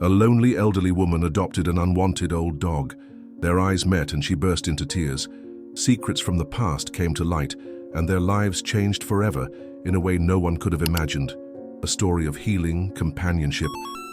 A lonely elderly woman adopted an unwanted old dog. Their eyes met and she burst into tears. Secrets from the past came to light, and their lives changed forever in a way no one could have imagined. A story of healing, companionship,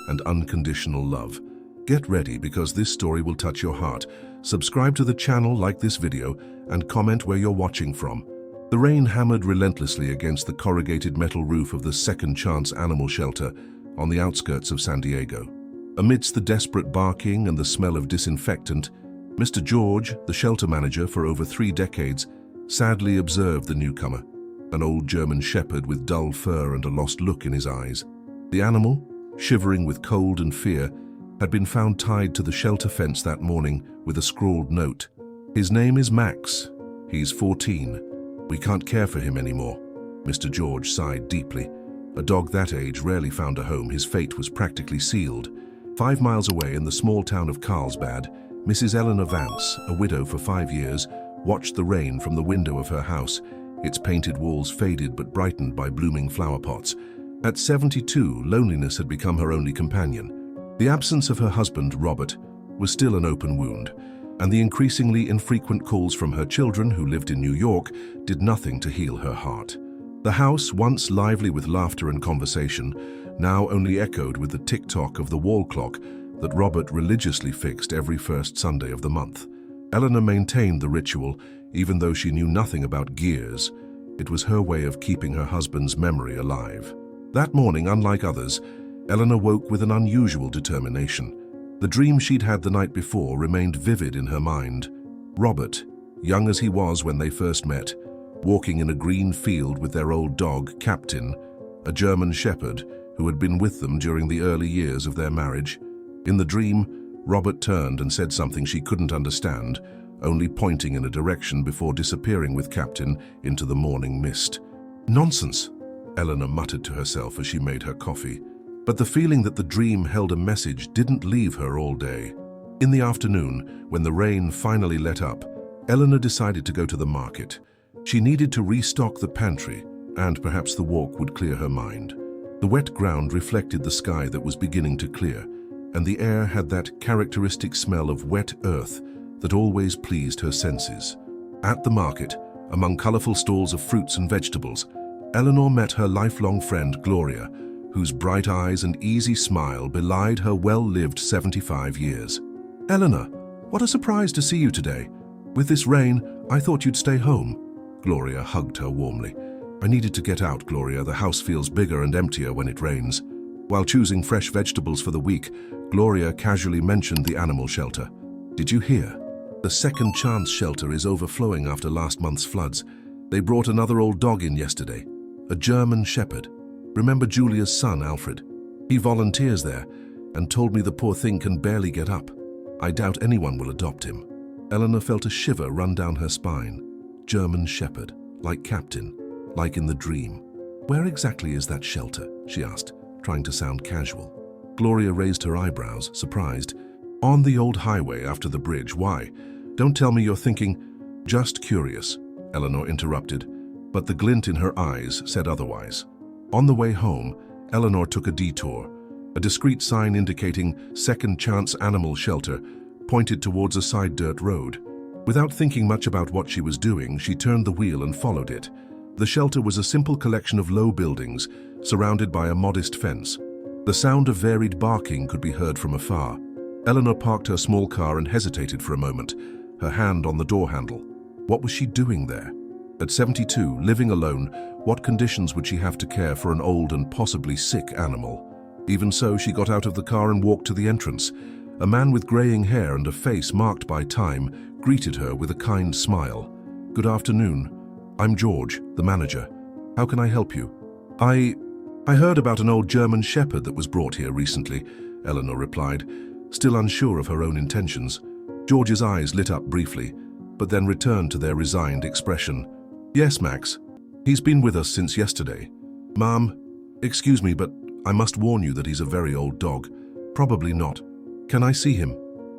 and unconditional love. Get ready, because this story will touch your heart. Subscribe to the channel, like this video, and comment where you're watching from. The rain hammered relentlessly against the corrugated metal roof of the Second Chance Animal Shelter on the outskirts of San Diego. Amidst the desperate barking and the smell of disinfectant, Mr. George, the shelter manager for over 3 decades, sadly observed the newcomer, an old German shepherd with dull fur and a lost look in his eyes. The animal, shivering with cold and fear, had been found tied to the shelter fence that morning with a scrawled note. "His name is Max. He's 14. We can't care for him anymore." Mr. George sighed deeply. A dog that age rarely found a home. His fate was practically sealed. 5 miles away in the small town of Carlsbad, Mrs. Eleanor Vance, a widow for 5 years, watched the rain from the window of her house, its painted walls faded but brightened by blooming flower pots. At 72, loneliness had become her only companion. The absence of her husband, Robert, was still an open wound, and the increasingly infrequent calls from her children, who lived in New York, did nothing to heal her heart. The house, once lively with laughter and conversation, now only echoed with the tick-tock of the wall clock that Robert religiously fixed every first Sunday of the month. Eleanor maintained the ritual, even though she knew nothing about gears. It was her way of keeping her husband's memory alive. That morning, unlike others, Eleanor woke with an unusual determination. The dream she'd had the night before remained vivid in her mind. Robert, young as he was when they first met, walking in a green field with their old dog, Captain, a German shepherd who had been with them during the early years of their marriage. In the dream, Robert turned and said something she couldn't understand, only pointing in a direction before disappearing with Captain into the morning mist. "Nonsense," Eleanor muttered to herself as she made her coffee. But the feeling that the dream held a message didn't leave her all day. In the afternoon, when the rain finally let up, Eleanor decided to go to the market. She needed to restock the pantry, and perhaps the walk would clear her mind. The wet ground reflected the sky that was beginning to clear, and the air had that characteristic smell of wet earth that always pleased her senses. At the market, among colorful stalls of fruits and vegetables, Eleanor met her lifelong friend Gloria, whose bright eyes and easy smile belied her well-lived 75 years. "Eleanor, what a surprise to see you today. With this rain, I thought you'd stay home." Gloria hugged her warmly. "I needed to get out, Gloria. The house feels bigger and emptier when it rains." While choosing fresh vegetables for the week, Gloria casually mentioned the animal shelter. "Did you hear? The Second Chance shelter is overflowing after last month's floods. They brought another old dog in yesterday, a German shepherd. Remember Julia's son, Alfred? He volunteers there and told me the poor thing can barely get up. I doubt anyone will adopt him." Eleanor felt a shiver run down her spine. German shepherd, like Captain, like in the dream. "Where exactly is that shelter?" she asked, trying to sound casual. Gloria raised her eyebrows, surprised. "On the old highway after the bridge. Why? Don't tell me you're thinking—" "Just curious," Eleanor interrupted, but the glint in her eyes said otherwise. On the way home, Eleanor took a detour. A discreet sign indicating Second Chance Animal Shelter pointed towards a side dirt road. Without thinking much about what she was doing, she turned the wheel and followed it. The shelter was a simple collection of low buildings, surrounded by a modest fence. The sound of varied barking could be heard from afar. Eleanor parked her small car and hesitated for a moment, her hand on the door handle. What was she doing there? At 72, living alone, what conditions would she have to care for an old and possibly sick animal? Even so, she got out of the car and walked to the entrance. A man with graying hair and a face marked by time greeted her with a kind smile. "Good afternoon. I'm George, the manager. How can I help you?" I heard about an old German shepherd that was brought here recently," Eleanor replied, still unsure of her own intentions. George's eyes lit up briefly, but then returned to their resigned expression. "Yes, Max. He's been with us since yesterday." "Ma'am, excuse me, but I must warn you that he's a very old dog." "Probably not. Can I see him?"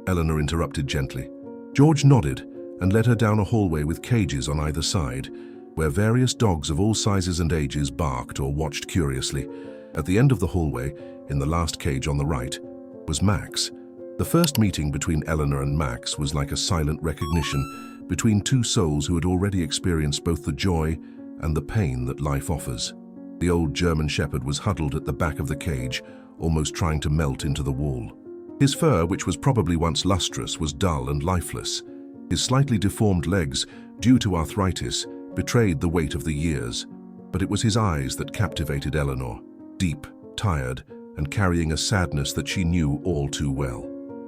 Eleanor interrupted gently. George nodded and led her down a hallway with cages on either side, where various dogs of all sizes and ages barked or watched curiously. At the end of the hallway, in the last cage on the right, was Max. The first meeting between Eleanor and Max was like a silent recognition between two souls who had already experienced both the joy and the pain that life offers. The old German shepherd was huddled at the back of the cage, almost trying to melt into the wall. His fur, which was probably once lustrous, was dull and lifeless. His slightly deformed legs, due to arthritis, betrayed the weight of the years. But it was his eyes that captivated Eleanor, deep, tired, and carrying a sadness that she knew all too well.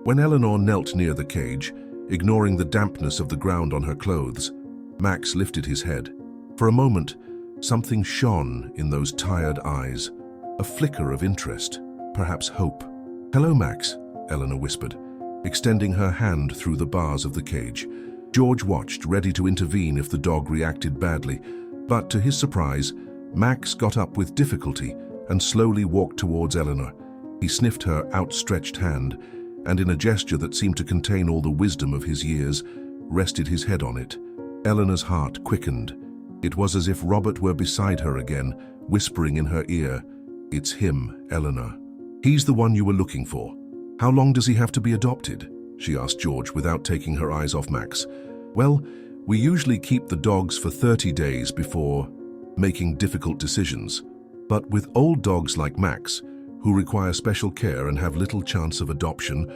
When Eleanor knelt near the cage, ignoring the dampness of the ground on her clothes, Max lifted his head. For a moment, something shone in those tired eyes, a flicker of interest, perhaps hope. "Hello, Max," Eleanor whispered, extending her hand through the bars of the cage. George watched, ready to intervene if the dog reacted badly, but to his surprise, Max got up with difficulty and slowly walked towards Eleanor. He sniffed her outstretched hand, and in a gesture that seemed to contain all the wisdom of his years, rested his head on it. Eleanor's heart quickened. It was as if Robert were beside her again, whispering in her ear, "It's him, Eleanor. He's the one you were looking for. How long does he have to be adopted?" she asked George without taking her eyes off Max. "Well, we usually keep the dogs for 30 days before making difficult decisions. But with old dogs like Max, who require special care and have little chance of adoption,"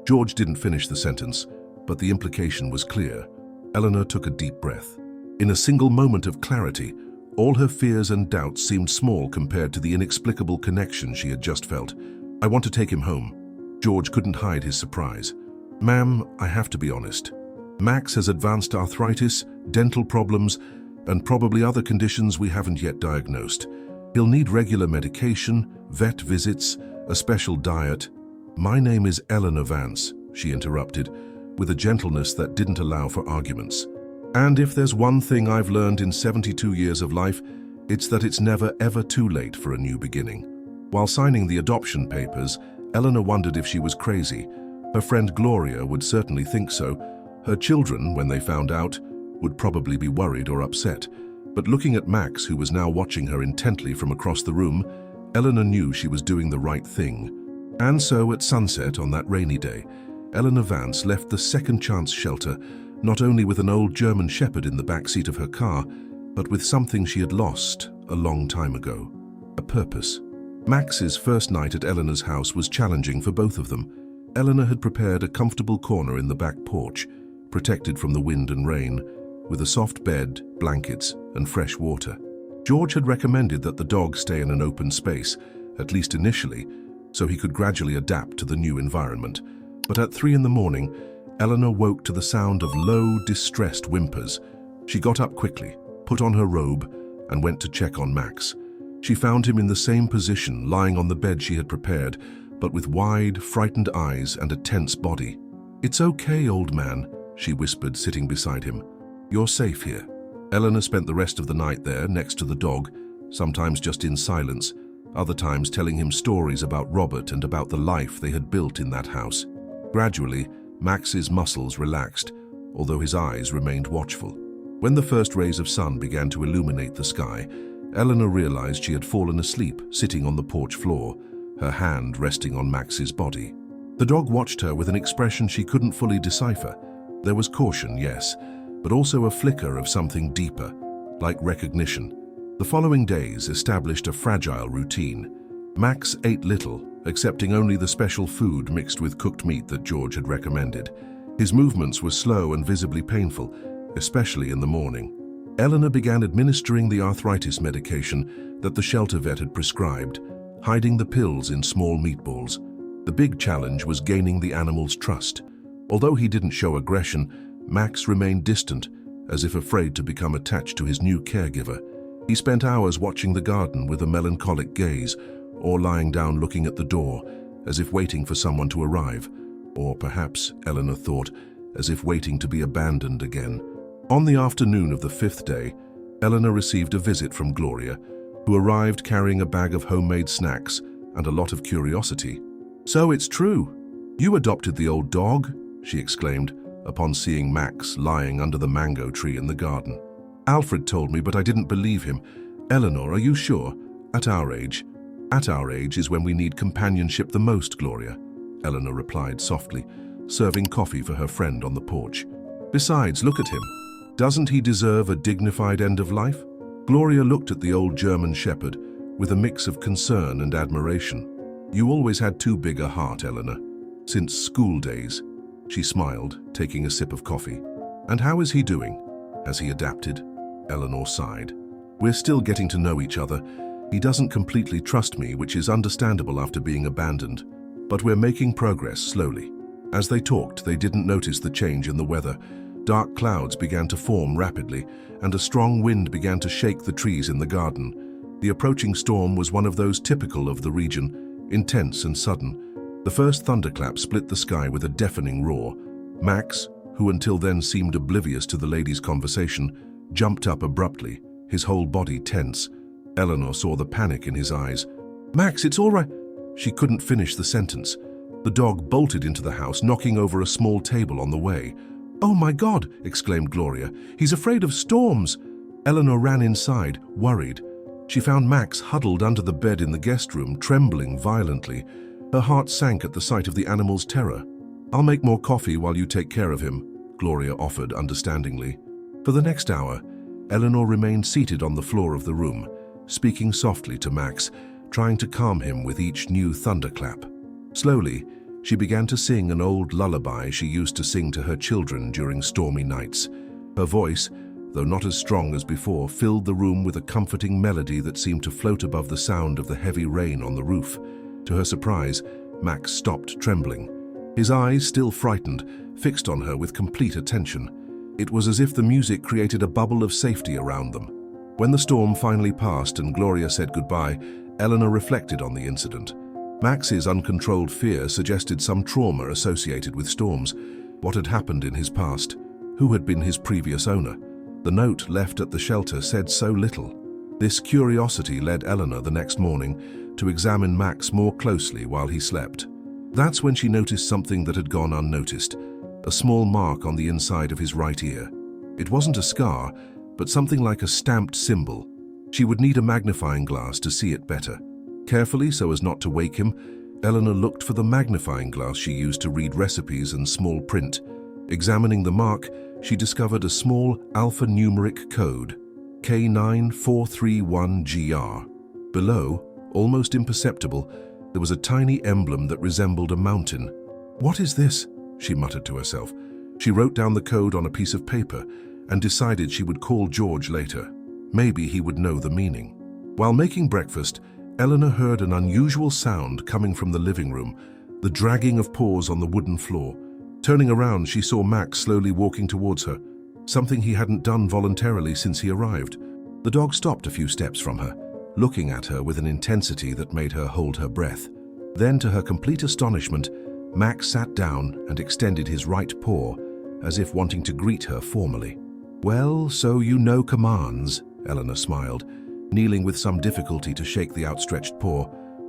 George didn't finish the sentence, but the implication was clear. Eleanor took a deep breath. In a single moment of clarity, all her fears and doubts seemed small compared to the inexplicable connection she had just felt. "I want to take him home." George couldn't hide his surprise. "Ma'am, I have to be honest. Max has advanced arthritis, dental problems, and probably other conditions we haven't yet diagnosed. He'll need regular medication, vet visits, a special diet." "My name is Eleanor Vance," she interrupted, with a gentleness that didn't allow for arguments. "And if there's one thing I've learned in 72 years of life, it's that it's never ever too late for a new beginning." While signing the adoption papers, Eleanor wondered if she was crazy. Her friend Gloria would certainly think so. Her children, when they found out, would probably be worried or upset. But looking at Max, who was now watching her intently from across the room, Eleanor knew she was doing the right thing. And so, at sunset on that rainy day, Eleanor Vance left the Second Chance shelter, not only with an old German shepherd in the back seat of her car, but with something she had lost a long time ago: a purpose. Max's first night at Eleanor's house was challenging for both of them. Eleanor had prepared a comfortable corner in the back porch, protected from the wind and rain, with a soft bed, blankets, and fresh water. George had recommended that the dog stay in an open space, at least initially, so he could gradually adapt to the new environment. But at 3 in the morning, Eleanor woke to the sound of low, distressed whimpers. She got up quickly, put on her robe, and went to check on Max. She found him in the same position, lying on the bed she had prepared, but with wide, frightened eyes and a tense body. "It's okay, old man," she whispered, sitting beside him. "You're safe here." Eleanor spent the rest of the night there, next to the dog, sometimes just in silence, other times telling him stories about Robert and about the life they had built in that house. Gradually, Max's muscles relaxed, although his eyes remained watchful. When the first rays of sun began to illuminate the sky, Eleanor realized she had fallen asleep, sitting on the porch floor, her hand resting on Max's body. The dog watched her with an expression she couldn't fully decipher. There was caution, yes, but also a flicker of something deeper, like recognition. The following days established a fragile routine. Max ate little, accepting only the special food mixed with cooked meat that George had recommended. His movements were slow and visibly painful, especially in the morning. Eleanor began administering the arthritis medication that the shelter vet had prescribed, hiding the pills in small meatballs. The big challenge was gaining the animal's trust. Although he didn't show aggression, Max remained distant, as if afraid to become attached to his new caregiver. He spent hours watching the garden with a melancholic gaze, or lying down looking at the door, as if waiting for someone to arrive, or perhaps, Eleanor thought, as if waiting to be abandoned again. On the afternoon of the 5th day, Eleanor received a visit from Gloria, who arrived carrying a bag of homemade snacks and a lot of curiosity. "So it's true. You adopted the old dog?" she exclaimed, upon seeing Max lying under the mango tree in the garden. "Alfred told me, but I didn't believe him. Eleanor, are you sure? At our age is when we need companionship the most, Gloria. Eleanor replied softly, serving coffee for her friend on the porch. "Besides, look at him. Doesn't he deserve a dignified end of life?" Gloria looked at the old German shepherd with a mix of concern and admiration. "You always had too big a heart, Eleanor. Since school days." She smiled, taking a sip of coffee. "And how is he doing? Has he adapted?" Eleanor sighed. "We're still getting to know each other. He doesn't completely trust me, which is understandable after being abandoned. But we're making progress slowly." As they talked, they didn't notice the change in the weather. Dark clouds began to form rapidly, and a strong wind began to shake the trees in the garden. The approaching storm was one of those typical of the region, intense and sudden. The first thunderclap split the sky with a deafening roar. Max, who until then seemed oblivious to the ladies' conversation, jumped up abruptly, his whole body tense. Eleanor saw the panic in his eyes. "Max, it's all right." She couldn't finish the sentence. The dog bolted into the house, knocking over a small table on the way. "Oh my God!" exclaimed Gloria. "He's afraid of storms." Eleanor ran inside, worried. She found Max huddled under the bed in the guest room, trembling violently. Her heart sank at the sight of the animal's terror. "I'll make more coffee while you take care of him," Gloria offered understandingly. For the next hour, Eleanor remained seated on the floor of the room, speaking softly to Max, trying to calm him with each new thunderclap. Slowly, she began to sing an old lullaby she used to sing to her children during stormy nights. Her voice, though not as strong as before, filled the room with a comforting melody that seemed to float above the sound of the heavy rain on the roof. To her surprise, Max stopped trembling. His eyes, still frightened, fixed on her with complete attention. It was as if the music created a bubble of safety around them. When the storm finally passed and Gloria said goodbye, Eleanor reflected on the incident. Max's uncontrolled fear suggested some trauma associated with storms. What had happened in his past? Who had been his previous owner? The note left at the shelter said so little. This curiosity led Eleanor the next morning to examine Max more closely while he slept. That's when she noticed something that had gone unnoticed, a small mark on the inside of his right ear. It wasn't a scar, but something like a stamped symbol. She would need a magnifying glass to see it better. Carefully, so as not to wake him, Eleanor looked for the magnifying glass she used to read recipes and small print. Examining the mark, she discovered a small alphanumeric code, K9431GR. Below, almost imperceptible, there was a tiny emblem that resembled a mountain. "What is this?" she muttered to herself. She wrote down the code on a piece of paper and decided she would call George later. Maybe he would know the meaning. While making breakfast, Eleanor heard an unusual sound coming from the living room, the dragging of paws on the wooden floor. Turning around, she saw Max slowly walking towards her, something he hadn't done voluntarily since he arrived. The dog stopped a few steps from her, looking at her with an intensity that made her hold her breath. Then, to her complete astonishment, Max sat down and extended his right paw, as if wanting to greet her formally. "Well, so you know commands," Eleanor smiled, kneeling with some difficulty to shake the outstretched paw.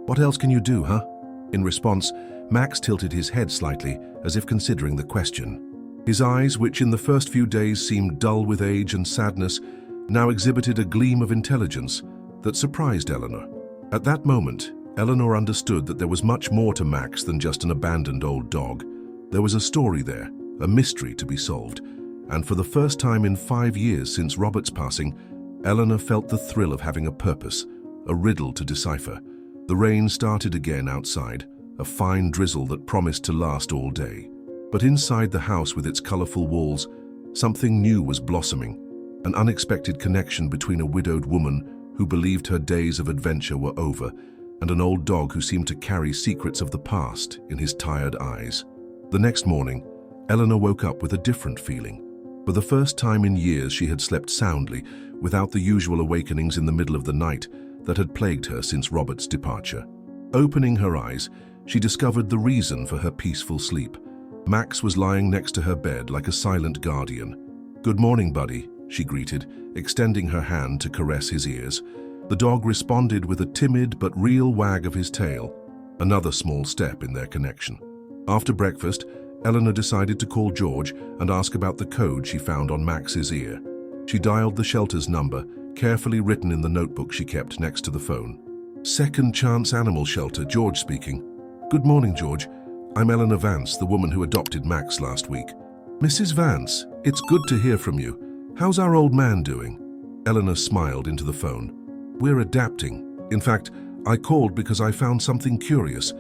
"What else can you do, huh?" In response, Max tilted his head slightly, as if considering the question. His eyes, which in the first few days seemed dull with age and sadness, now exhibited a gleam of intelligence that surprised Eleanor. At that moment, Eleanor understood that there was much more to Max than just an abandoned old dog. There was a story there, a mystery to be solved, and for the first time in 5 years since Robert's passing, Eleanor felt the thrill of having a purpose, a riddle to decipher. The rain started again outside, a fine drizzle that promised to last all day. But inside the house with its colorful walls, something new was blossoming, an unexpected connection between a widowed woman who believed her days of adventure were over and an old dog who seemed to carry secrets of the past in his tired eyes. The next morning, Eleanor woke up with a different feeling. For the first time in years, she had slept soundly, without the usual awakenings in the middle of the night that had plagued her since Robert's departure. Opening her eyes, she discovered the reason for her peaceful sleep. Max was lying next to her bed like a silent guardian. "Good morning, buddy," she greeted, extending her hand to caress his ears. The dog responded with a timid but real wag of his tail, another small step in their connection. After breakfast, Eleanor decided to call George and ask about the code she found on Max's ear. She dialed the shelter's number, carefully written in the notebook she kept next to the phone. "Second Chance Animal Shelter, George speaking." "Good morning, George. I'm Eleanor Vance, the woman who adopted Max last week. Mrs. Vance, it's good to hear from you. How's our old man doing? Eleanor smiled into the phone. We're adapting. In fact, I called because I found something curious.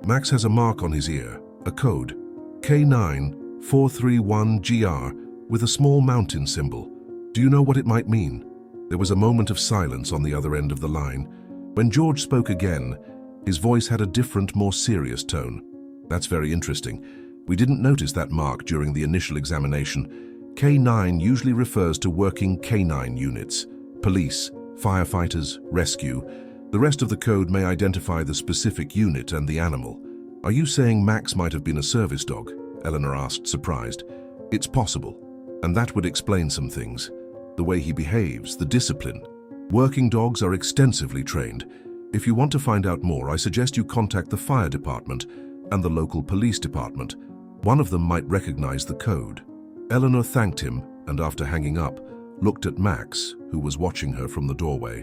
Max has a mark on his ear, a code, K9431GR, with a small mountain symbol. Do you know what it might mean? There was a moment of silence on the other end of the line. When George spoke again, his voice had a different, more serious tone. That's very interesting. We didn't notice that mark during the initial examination. K9 usually refers to working canine units, police, firefighters, rescue. The rest of the code may identify the specific unit and the animal. Are you saying Max might have been a service dog? Eleanor asked, surprised. It's possible, and that would explain some things. The way he behaves, the discipline. Working dogs are extensively trained. If you want to find out more, I suggest you contact the fire department and the local police department. One of them might recognize the code. Eleanor thanked him and, after hanging up, looked at Max, who was watching her from the doorway.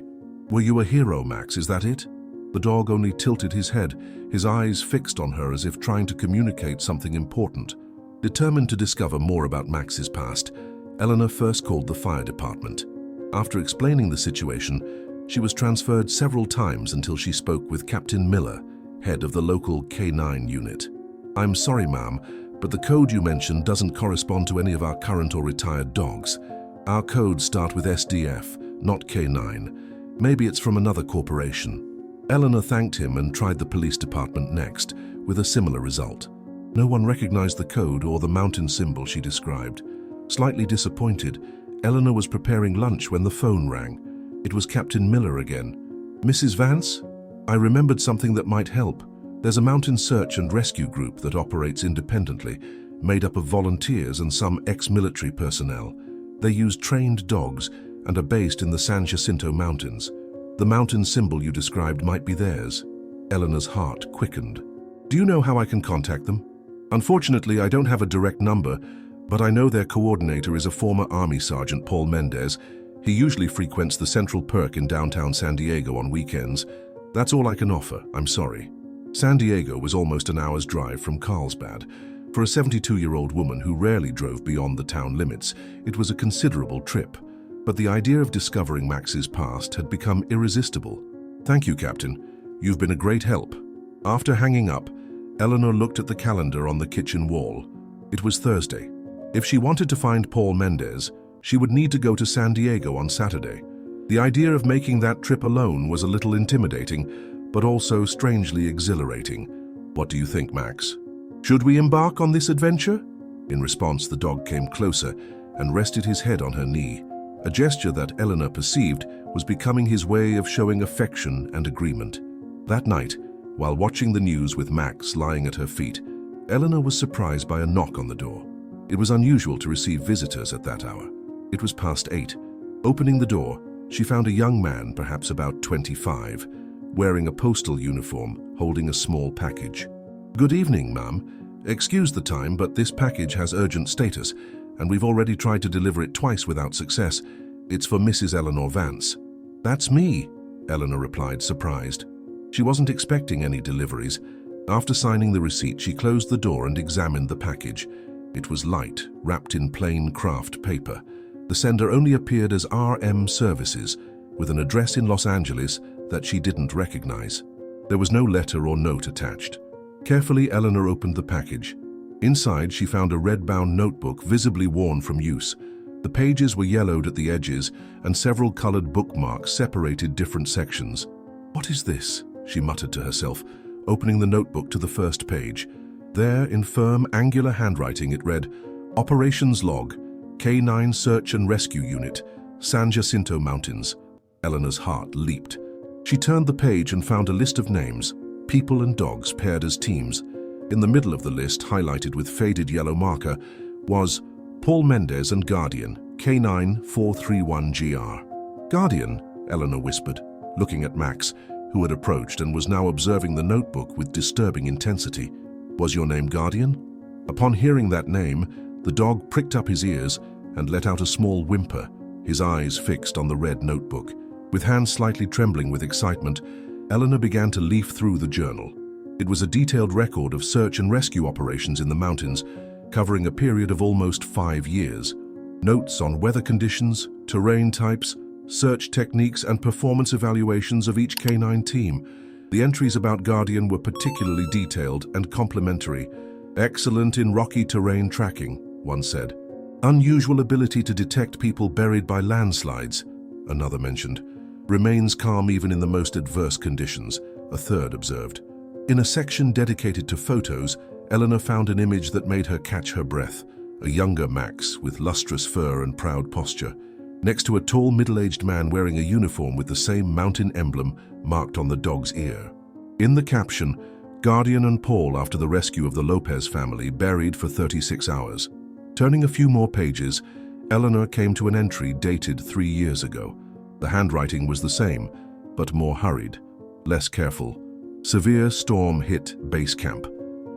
Were you a hero, Max, is that it? The dog only tilted his head, his eyes fixed on her as if trying to communicate something important. Determined to discover more about Max's past, Eleanor first called the fire department. After explaining the situation, she was transferred several times until she spoke with Captain Miller, head of the local K9 unit. I'm sorry, ma'am, but the code you mentioned doesn't correspond to any of our current or retired dogs. Our codes start with SDF, not K9. Maybe it's from another corporation. Eleanor thanked him and tried the police department next, with a similar result. No one recognized the code or the mountain symbol she described. Slightly disappointed, Eleanor was preparing lunch when the phone rang. It was Captain Miller again. Mrs. Vance? I remembered something that might help. There's a mountain search and rescue group that operates independently, made up of volunteers and some ex-military personnel. They use trained dogs and are based in the San Jacinto Mountains. The mountain symbol you described might be theirs. Eleanor's heart quickened. Do you know how I can contact them? Unfortunately, I don't have a direct number, but I know their coordinator is a former Army Sergeant, Paul Mendez. He usually frequents the Central Perk in downtown San Diego on weekends. That's all I can offer, I'm sorry. San Diego was almost an hour's drive from Carlsbad. For a 72-year-old woman who rarely drove beyond the town limits, it was a considerable trip. But the idea of discovering Max's past had become irresistible. Thank you, Captain. You've been a great help. After hanging up, Eleanor looked at the calendar on the kitchen wall. It was Thursday. If she wanted to find Paul Mendez, she would need to go to San Diego on Saturday. The idea of making that trip alone was a little intimidating, but also strangely exhilarating. What do you think, Max? Should we embark on this adventure? In response, the dog came closer and rested his head on her knee, a gesture that Eleanor perceived was becoming his way of showing affection and agreement. That night, while watching the news with Max lying at her feet, Eleanor was surprised by a knock on the door. It was unusual to receive visitors at that hour. It was past 8. Opening the door, she found a young man, perhaps about 25, wearing a postal uniform, holding a small package. Good evening, ma'am. Excuse the time, but this package has urgent status, and we've already tried to deliver it twice without success. It's for Mrs. Eleanor Vance. That's me, Eleanor replied, surprised. She wasn't expecting any deliveries. After signing the receipt, she closed the door and examined the package. It was light, wrapped in plain craft paper. The sender only appeared as RM Services, with an address in Los Angeles that she didn't recognize. There was no letter or note attached. Carefully, Eleanor opened the package. Inside, she found a red-bound notebook visibly worn from use. The pages were yellowed at the edges, and several colored bookmarks separated different sections. What is this? She muttered to herself, opening the notebook to the first page. There, in firm, angular handwriting, it read, Operations Log, K9 Search and Rescue Unit, San Jacinto Mountains. Eleanor's heart leaped. She turned the page and found a list of names, people and dogs paired as teams. In the middle of the list, highlighted with faded yellow marker, was Paul Mendez and Guardian, K9431GR. Guardian, Eleanor whispered, looking at Max, who had approached and was now observing the notebook with disturbing intensity. Was your name Guardian? Upon hearing that name, the dog pricked up his ears and let out a small whimper, his eyes fixed on the red notebook. With hands slightly trembling with excitement, Eleanor began to leaf through the journal. It was a detailed record of search and rescue operations in the mountains, covering a period of almost 5 years. Notes on weather conditions, terrain types, search techniques, and performance evaluations of each canine team. The entries about Guardian were particularly detailed and complimentary. Excellent in rocky terrain tracking, one said. Unusual ability to detect people buried by landslides, another mentioned. Remains calm even in the most adverse conditions, a third observed. In a section dedicated to photos, Eleanor found an image that made her catch her breath. A younger Max with lustrous fur and proud posture, next to a tall middle-aged man wearing a uniform with the same mountain emblem marked on the dog's ear. In the caption, Guardian and Paul after the rescue of the Lopez family buried for 36 hours. Turning a few more pages, Eleanor came to an entry dated 3 years ago. The handwriting was the same, but more hurried, less careful. Severe storm hit base camp.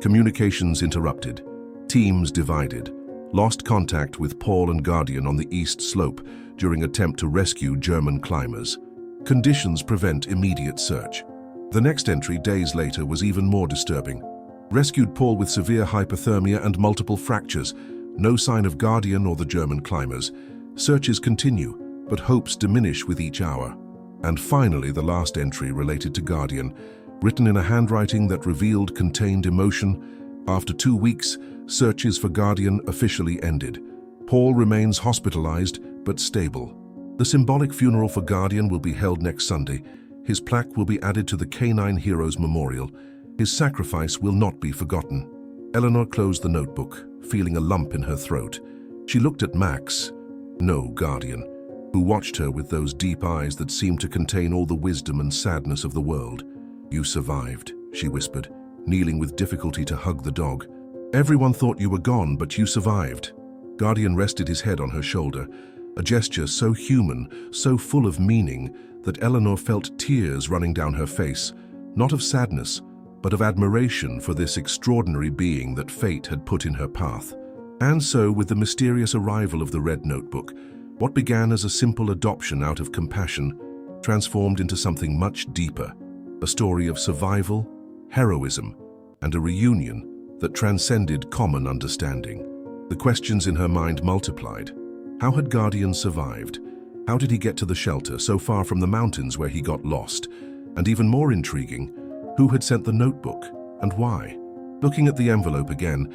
Communications interrupted. Teams divided. Lost contact with Paul and Guardian on the east slope during attempt to rescue German climbers. Conditions prevent immediate search. The next entry, days later, was even more disturbing. Rescued Paul with severe hypothermia and multiple fractures. No sign of Guardian or the German climbers. Searches continue, but hopes diminish with each hour. And finally, the last entry related to Guardian, written in a handwriting that revealed contained emotion. After 2 weeks, searches for Guardian officially ended. Paul remains hospitalized but stable. The symbolic funeral for Guardian will be held next Sunday. His plaque will be added to the Canine Heroes Memorial. His sacrifice will not be forgotten. Eleanor closed the notebook, feeling a lump in her throat. She looked at Max, no Guardian, who watched her with those deep eyes that seemed to contain all the wisdom and sadness of the world. "You survived," she whispered, kneeling with difficulty to hug the dog. "Everyone thought you were gone, but you survived." Guardian rested his head on her shoulder, a gesture so human, so full of meaning, that Eleanor felt tears running down her face, not of sadness, but of admiration for this extraordinary being that fate had put in her path. And so, with the mysterious arrival of the red notebook, what began as a simple adoption out of compassion transformed into something much deeper, a story of survival, heroism, and a reunion that transcended common understanding. The questions in her mind multiplied. How had Guardian survived? How did he get to the shelter so far from the mountains where he got lost? And even more intriguing, who had sent the notebook and why? Looking at the envelope again,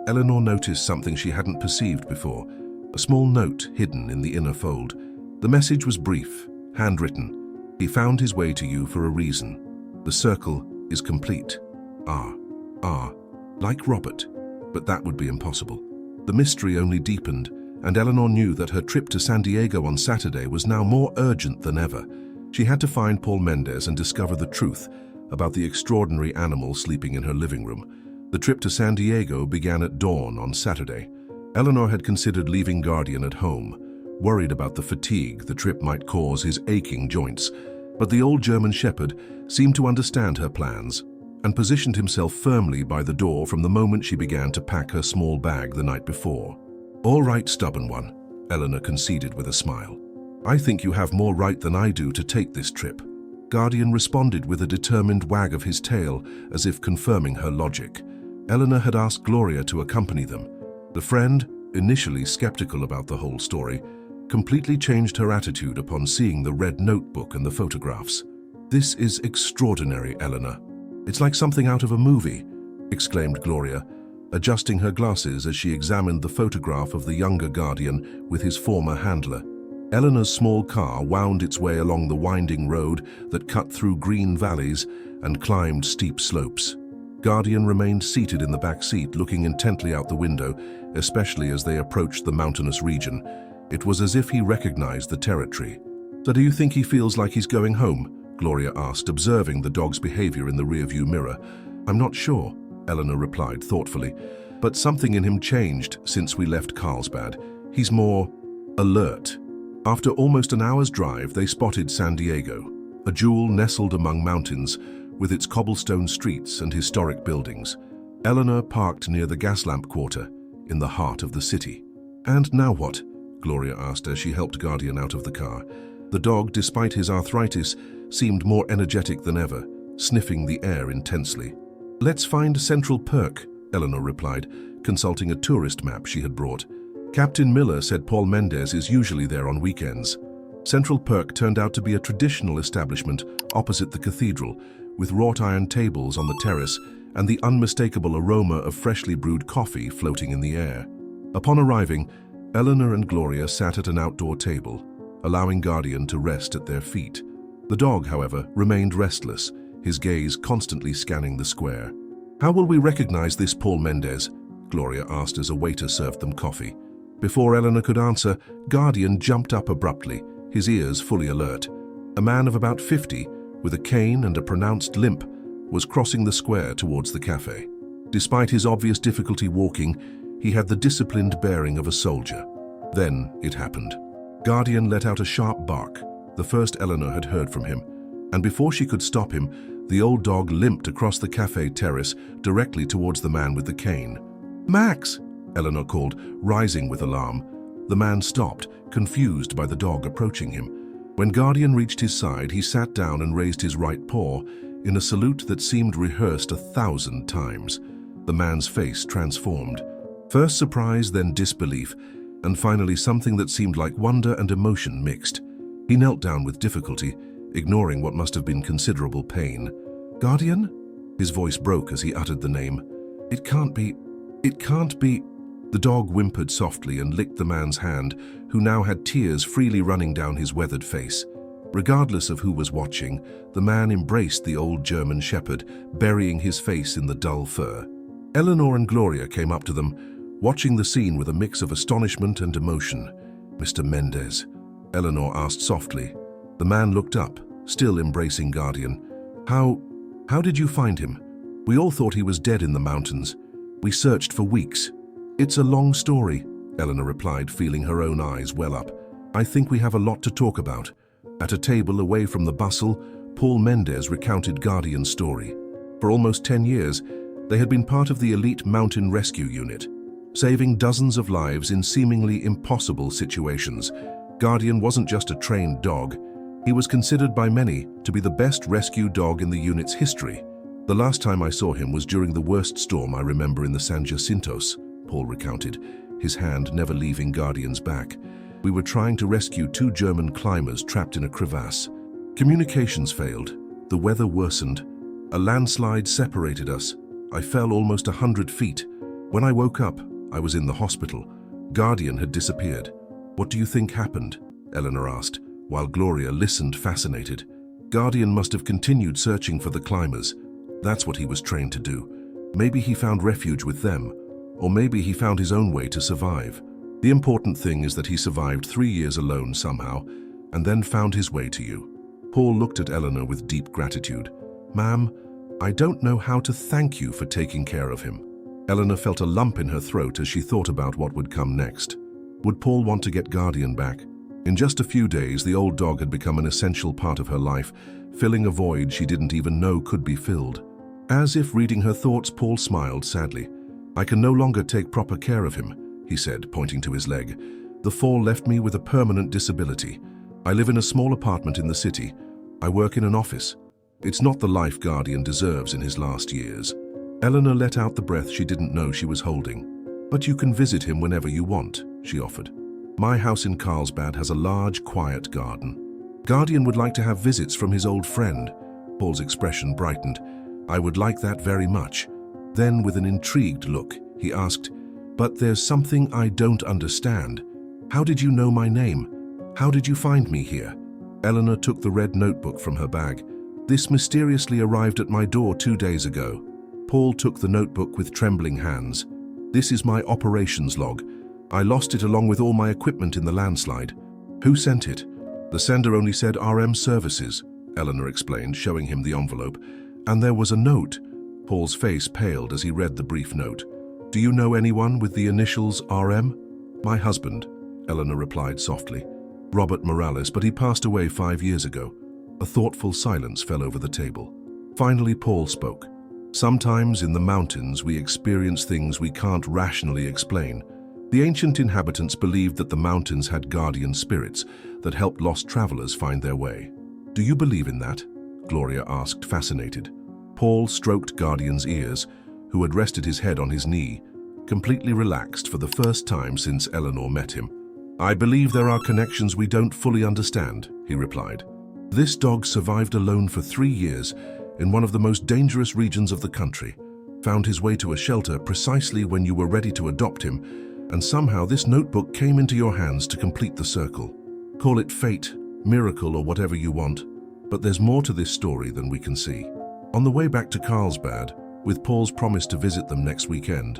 Eleanor noticed something she hadn't perceived before, a small note hidden in the inner fold. The message was brief, handwritten. "He found his way to you for a reason. The circle is complete. R. Like Robert, but that would be impossible." The mystery only deepened, and Eleanor knew that her trip to San Diego on Saturday was now more urgent than ever. She had to find Paul Mendez and discover the truth about the extraordinary animal sleeping in her living room. The trip to San Diego began at dawn on Saturday. Eleanor had considered leaving Guardian at home, worried about the fatigue the trip might cause his aching joints, but the old German Shepherd seemed to understand her plans and positioned himself firmly by the door from the moment she began to pack her small bag the night before. "All right, stubborn one," Eleanor conceded with a smile. "I think you have more right than I do to take this trip." Guardian responded with a determined wag of his tail, as if confirming her logic. Eleanor had asked Gloria to accompany them. The friend, initially skeptical about the whole story, completely changed her attitude upon seeing the red notebook and the photographs. "This is extraordinary, Eleanor. It's like something out of a movie," exclaimed Gloria, adjusting her glasses as she examined the photograph of the younger Guardian with his former handler. Eleanor's small car wound its way along the winding road that cut through green valleys and climbed steep slopes. Guardian remained seated in the back seat, looking intently out the window, especially as they approached the mountainous region. It was as if he recognized the territory. "So do you think he feels like he's going home?" Gloria asked, observing the dog's behavior in the rearview mirror. "I'm not sure," Eleanor replied thoughtfully, "but something in him changed since we left Carlsbad. He's more alert." After almost an hour's drive, they spotted San Diego, a jewel nestled among mountains, with its cobblestone streets and historic buildings. Eleanor parked near the Gaslamp Quarter, in the heart of the city. "And now what?" Gloria asked as she helped Guardian out of the car. The dog, despite his arthritis, seemed more energetic than ever, sniffing the air intensely. Let's find Central Perk, Eleanor replied, consulting a tourist map she had brought. Captain Miller said Paul Mendez is usually there on weekends. Central Perk turned out to be a traditional establishment opposite the cathedral, with wrought iron tables on the terrace and the unmistakable aroma of freshly brewed coffee floating in the air. Upon arriving, Eleanor and Gloria sat at an outdoor table, allowing Guardian to rest at their feet. The dog, however, remained restless, his gaze constantly scanning the square. "How will we recognize this Paul Mendez?" Gloria asked as a waiter served them coffee. Before Eleanor could answer, Guardian jumped up abruptly, his ears fully alert. A man of about 50, with a cane and a pronounced limp, was crossing the square towards the cafe. Despite his obvious difficulty walking, he had the disciplined bearing of a soldier. Then it happened. Guardian let out a sharp bark, the first Eleanor had heard from him, and before she could stop him, the old dog limped across the cafe terrace directly towards the man with the cane. "Max!" Eleanor called, rising with alarm. The man stopped, confused by the dog approaching him. When Guardian reached his side, he sat down and raised his right paw in a salute that seemed rehearsed 1,000 times. The man's face transformed. First surprise, then disbelief, and finally something that seemed like wonder and emotion mixed. He knelt down with difficulty, ignoring what must have been considerable pain. "Guardian?" His voice broke as he uttered the name. It can't be. The dog whimpered softly and licked the man's hand, who now had tears freely running down his weathered face. Regardless of who was watching, the man embraced the old German shepherd, burying his face in the dull fur. Eleanor and Gloria came up to them, watching the scene with a mix of astonishment and emotion. "Mr. Mendez?" Eleanor asked softly. The man looked up, still embracing Guardian. How did you find him? We all thought he was dead in the mountains. We searched for weeks." "It's a long story," Eleanor replied, feeling her own eyes well up. "I think we have a lot to talk about." At a table away from the bustle, Paul Mendez recounted Guardian's story. For almost 10 years, they had been part of the elite mountain rescue unit, saving dozens of lives in seemingly impossible situations. Guardian wasn't just a trained dog. He was considered by many to be the best rescue dog in the unit's history. "The last time I saw him was during the worst storm I remember in the San Jacintos," Paul recounted, his hand never leaving Guardian's back. "We were trying to rescue 2 German climbers trapped in a crevasse. Communications failed. The weather worsened. A landslide separated us. I fell almost 100 feet. When I woke up, I was in the hospital. Guardian had disappeared." "What do you think happened?" Eleanor asked, while Gloria listened fascinated. "Guardian must have continued searching for the climbers. That's what he was trained to do. Maybe he found refuge with them, or maybe he found his own way to survive. The important thing is that he survived 3 years alone somehow, and then found his way to you." Paul looked at Eleanor with deep gratitude. "Ma'am, I don't know how to thank you for taking care of him." Eleanor felt a lump in her throat as she thought about what would come next. Would Paul want to get Guardian back? In just a few days, the old dog had become an essential part of her life, filling a void she didn't even know could be filled. As if reading her thoughts, Paul smiled sadly. "I can no longer take proper care of him," he said, pointing to his leg. "The fall left me with a permanent disability. I live in a small apartment in the city. I work in an office. It's not the life Guardian deserves in his last years." Eleanor let out the breath she didn't know she was holding. "But you can visit him whenever you want," she offered. "My house in Carlsbad has a large, quiet garden." "Guardian would like to have visits from his old friend." Paul's expression brightened. "I would like that very much." Then, with an intrigued look, he asked, "But there's something I don't understand. How did you know my name? How did you find me here?" Eleanor took the red notebook from her bag. "This mysteriously arrived at my door 2 days ago." Paul took the notebook with trembling hands. "This is my operations log. I lost it along with all my equipment in the landslide." "Who sent it?" "The sender only said RM Services," Eleanor explained, showing him the envelope. "And there was a note." Paul's face paled as he read the brief note. "Do you know anyone with the initials RM?" "My husband," Eleanor replied softly. "Robert Morales, but he passed away 5 years ago." A thoughtful silence fell over the table. Finally, Paul spoke. "Sometimes in the mountains we experience things we can't rationally explain. The ancient inhabitants believed that the mountains had guardian spirits that helped lost travelers find their way." "Do you believe in that?" Gloria asked, fascinated. Paul stroked Guardian's ears, who had rested his head on his knee, completely relaxed for the first time since Eleanor met him. "I believe there are connections we don't fully understand," he replied. "This dog survived alone for 3 years in one of the most dangerous regions of the country, found his way to a shelter precisely when you were ready to adopt him, and somehow this notebook came into your hands to complete the circle. Call it fate, miracle, or whatever you want, but there's more to this story than we can see." On the way back to Carlsbad, with Paul's promise to visit them next weekend,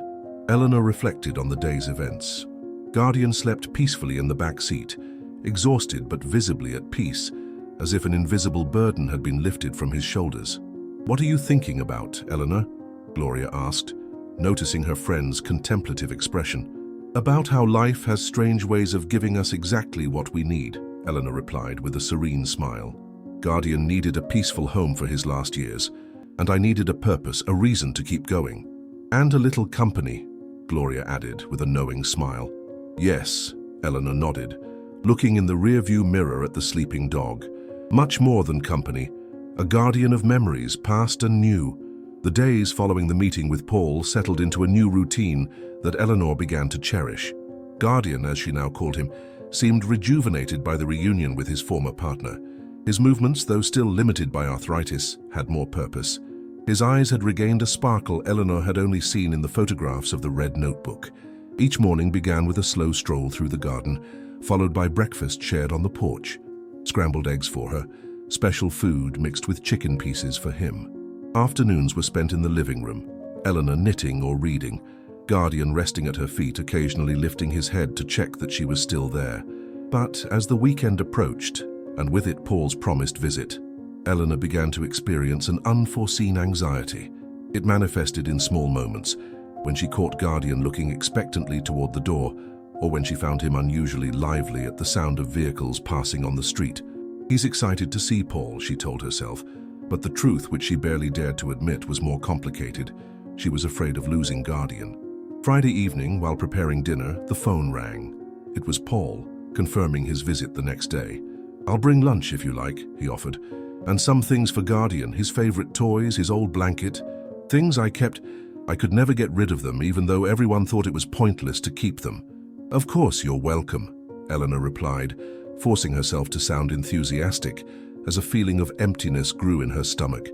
Eleanor reflected on the day's events. Guardian slept peacefully in the back seat, exhausted but visibly at peace, as if an invisible burden had been lifted from his shoulders. "What are you thinking about, Eleanor?" Gloria asked, noticing her friend's contemplative expression. "About how life has strange ways of giving us exactly what we need," Eleanor replied with a serene smile. "Guardian needed a peaceful home for his last years, and I needed a purpose, a reason to keep going. And a little company," Gloria added with a knowing smile. "Yes," Eleanor nodded, looking in the rearview mirror at the sleeping dog. "Much more than company, a guardian of memories, past and new." The days following the meeting with Paul settled into a new routine that Eleanor began to cherish. Guardian, as she now called him, seemed rejuvenated by the reunion with his former partner. His movements, though still limited by arthritis, had more purpose. His eyes had regained a sparkle Eleanor had only seen in the photographs of the red notebook. Each morning began with a slow stroll through the garden, followed by breakfast shared on the porch. Scrambled eggs for her, special food mixed with chicken pieces for him. Afternoons were spent in the living room, Eleanor knitting or reading, Guardian resting at her feet, occasionally lifting his head to check that she was still there. But as the weekend approached, and with it Paul's promised visit, Eleanor began to experience an unforeseen anxiety. It manifested in small moments, when she caught Guardian looking expectantly toward the door, or when she found him unusually lively at the sound of vehicles passing on the street. "He's excited to see Paul," she told herself, but the truth, which she barely dared to admit, was more complicated. She was afraid of losing Guardian. Friday evening, while preparing dinner, the phone rang. It was Paul, confirming his visit the next day. "I'll bring lunch if you like," he offered. "And some things for Guardian, his favorite toys, his old blanket. Things I kept. I could never get rid of them, even though everyone thought it was pointless to keep them." "Of course you're welcome," Eleanor replied, forcing herself to sound enthusiastic, as a feeling of emptiness grew in her stomach.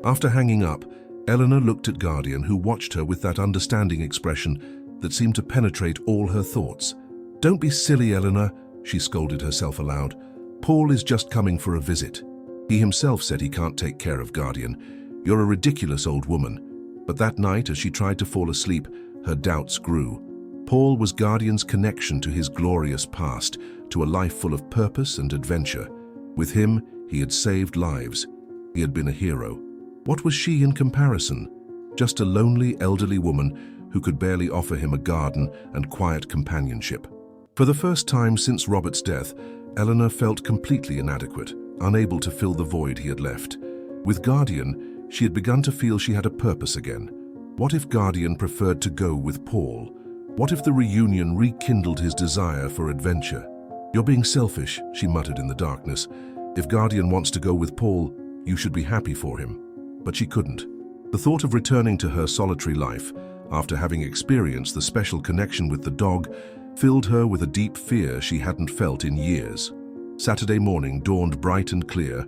After hanging up, Eleanor looked at Guardian, who watched her with that understanding expression that seemed to penetrate all her thoughts. "Don't be silly, Eleanor," she scolded herself aloud. "Paul is just coming for a visit. He himself said he can't take care of Guardian. You're a ridiculous old woman." But that night, as she tried to fall asleep, her doubts grew. Paul was Guardian's connection to his glorious past, to a life full of purpose and adventure. With him, he had saved lives. He had been a hero. What was she in comparison? Just a lonely, elderly woman who could barely offer him a garden and quiet companionship. For the first time since Robert's death, Eleanor felt completely inadequate, unable to fill the void he had left. With Guardian, she had begun to feel she had a purpose again. What if Guardian preferred to go with Paul? What if the reunion rekindled his desire for adventure? "You're being selfish," she muttered in the darkness. "If Guardian wants to go with Paul, you should be happy for him." But she couldn't. The thought of returning to her solitary life, after having experienced the special connection with the dog, filled her with a deep fear she hadn't felt in years. Saturday morning dawned bright and clear,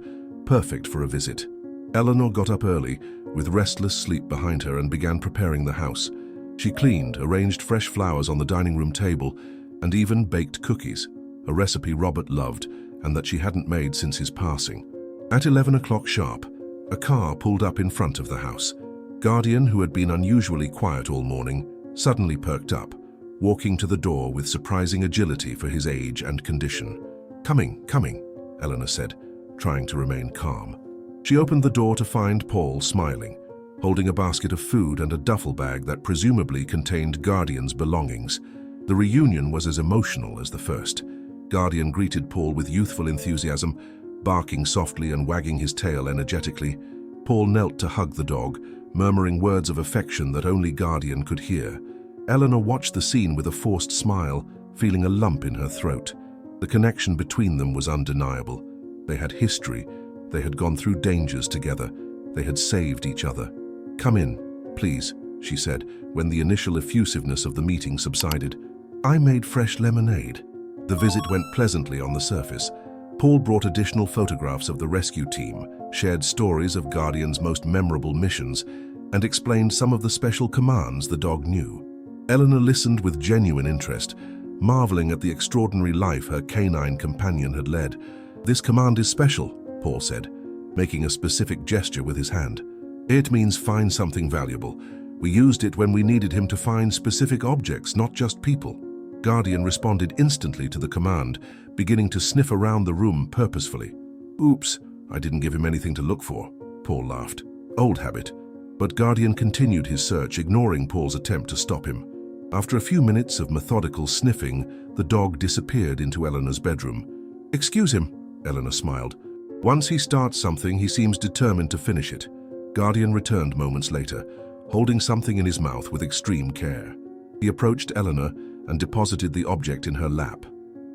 perfect for a visit. Eleanor got up early, with restless sleep behind her, and began preparing the house. She cleaned, arranged fresh flowers on the dining room table, and even baked cookies, a recipe Robert loved and that she hadn't made since his passing. At 11 o'clock sharp, a car pulled up in front of the house. Guardian, who had been unusually quiet all morning, suddenly perked up, walking to the door with surprising agility for his age and condition. Coming," Eleanor said, trying to remain calm. She opened the door to find Paul smiling, holding a basket of food and a duffel bag that presumably contained Guardian's belongings. The reunion was as emotional as the first. Guardian greeted Paul with youthful enthusiasm, barking softly and wagging his tail energetically. Paul knelt to hug the dog, murmuring words of affection that only Guardian could hear. Eleanor watched the scene with a forced smile, feeling a lump in her throat. The connection between them was undeniable. They had history. They had gone through dangers together. They had saved each other. "Come in, please," she said, when the initial effusiveness of the meeting subsided. "I made fresh lemonade." The visit went pleasantly on the surface. Paul brought additional photographs of the rescue team, shared stories of Guardian's most memorable missions, and explained some of the special commands the dog knew. Eleanor listened with genuine interest, marveling at the extraordinary life her canine companion had led. "This command is special," Paul said, making a specific gesture with his hand. "It means find something valuable. We used it when we needed him to find specific objects, not just people." Guardian responded instantly to the command, beginning to sniff around the room purposefully. "Oops, I didn't give him anything to look for," Paul laughed. "Old habit." But Guardian continued his search, ignoring Paul's attempt to stop him. After a few minutes of methodical sniffing, the dog disappeared into Eleanor's bedroom. "Excuse him," Eleanor smiled. "Once he starts something, he seems determined to finish it." Guardian returned moments later, holding something in his mouth with extreme care. He approached Eleanor and deposited the object in her lap.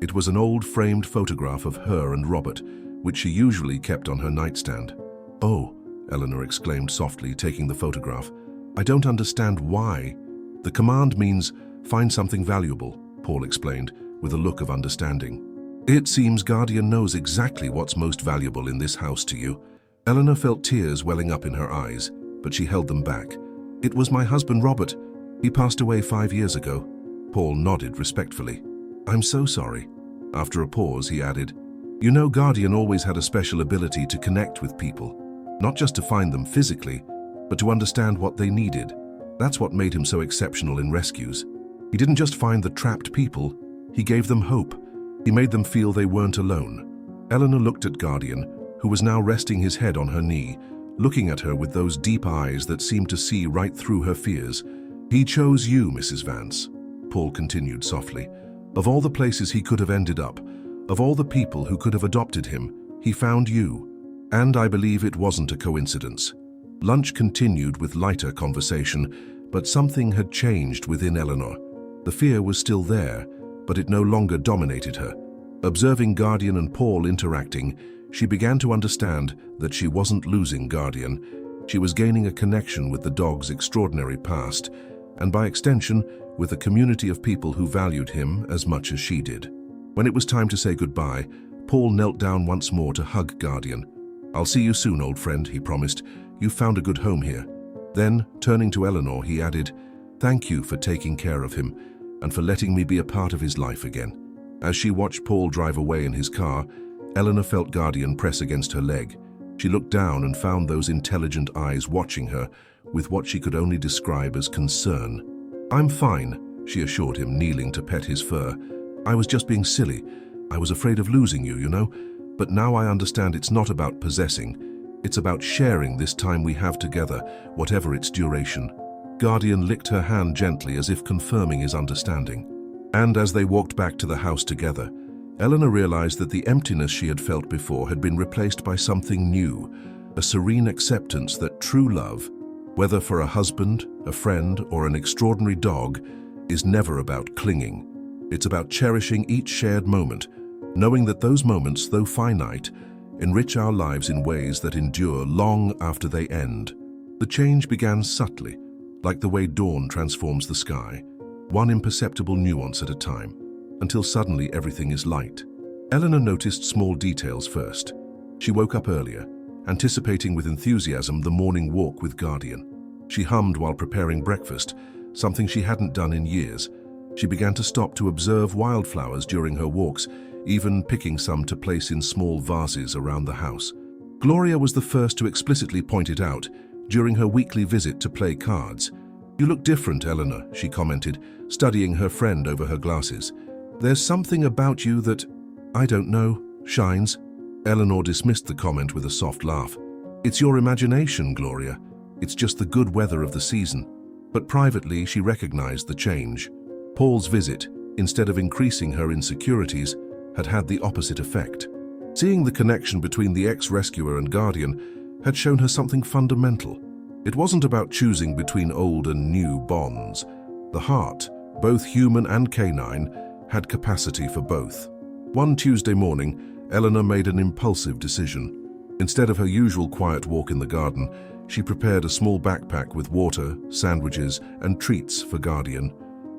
It was an old framed photograph of her and Robert, which she usually kept on her nightstand. "Oh," Eleanor exclaimed softly, taking the photograph. "I don't understand why." "The command means, find something valuable," Paul explained, with a look of understanding. "It seems Guardian knows exactly what's most valuable in this house to you." Eleanor felt tears welling up in her eyes, but she held them back. "It was my husband, Robert. He passed away 5 years ago." Paul nodded respectfully. "I'm so sorry." After a pause, he added, "You know, Guardian always had a special ability to connect with people, not just to find them physically, but to understand what they needed. That's what made him so exceptional in rescues. He didn't just find the trapped people, he gave them hope. He made them feel they weren't alone." Eleanor looked at Guardian, who was now resting his head on her knee, looking at her with those deep eyes that seemed to see right through her fears. "He chose you, Mrs. Vance," Paul continued softly. "Of all the places he could have ended up, of all the people who could have adopted him, he found you. And I believe it wasn't a coincidence." Lunch continued with lighter conversation, but something had changed within Eleanor. The fear was still there, but it no longer dominated her. Observing Guardian and Paul interacting, she began to understand that she wasn't losing Guardian. She was gaining a connection with the dog's extraordinary past, and by extension, with a community of people who valued him as much as she did. When it was time to say goodbye, Paul knelt down once more to hug Guardian. "I'll see you soon, old friend," he promised. "You've found a good home here." Then, turning to Eleanor, he added, "Thank you for taking care of him and for letting me be a part of his life again." As she watched Paul drive away in his car, Eleanor felt Guardian press against her leg. She looked down and found those intelligent eyes watching her with what she could only describe as concern. "I'm fine," she assured him, kneeling to pet his fur. "I was just being silly. I was afraid of losing you, you know? But now I understand it's not about possessing. It's about sharing this time we have together, whatever its duration." Guardian licked her hand gently as if confirming his understanding. And as they walked back to the house together, Eleanor realized that the emptiness she had felt before had been replaced by something new, a serene acceptance that true love, whether for a husband, a friend, or an extraordinary dog, is never about clinging. It's about cherishing each shared moment, knowing that those moments, though finite, enrich our lives in ways that endure long after they end. The change began subtly, like the way dawn transforms the sky, one imperceptible nuance at a time, until suddenly everything is light. Eleanor noticed small details first. She woke up earlier, anticipating with enthusiasm the morning walk with Guardian. She hummed while preparing breakfast, something she hadn't done in years. She began to stop to observe wildflowers during her walks, even picking some to place in small vases around the house. Gloria was the first to explicitly point it out during her weekly visit to play cards. "You look different, Eleanor," she commented, studying her friend over her glasses. "There's something about you that, I don't know, shines." Eleanor dismissed the comment with a soft laugh. "It's your imagination, Gloria. It's just the good weather of the season." But privately, she recognized the change. Paul's visit, instead of increasing her insecurities, had had the opposite effect. Seeing the connection between the ex-rescuer and Guardian had shown her something fundamental. It wasn't about choosing between old and new bonds. The heart, both human and canine, had capacity for both. One Tuesday morning, Eleanor made an impulsive decision. Instead of her usual quiet walk in the garden, she prepared a small backpack with water, sandwiches, and treats for Guardian.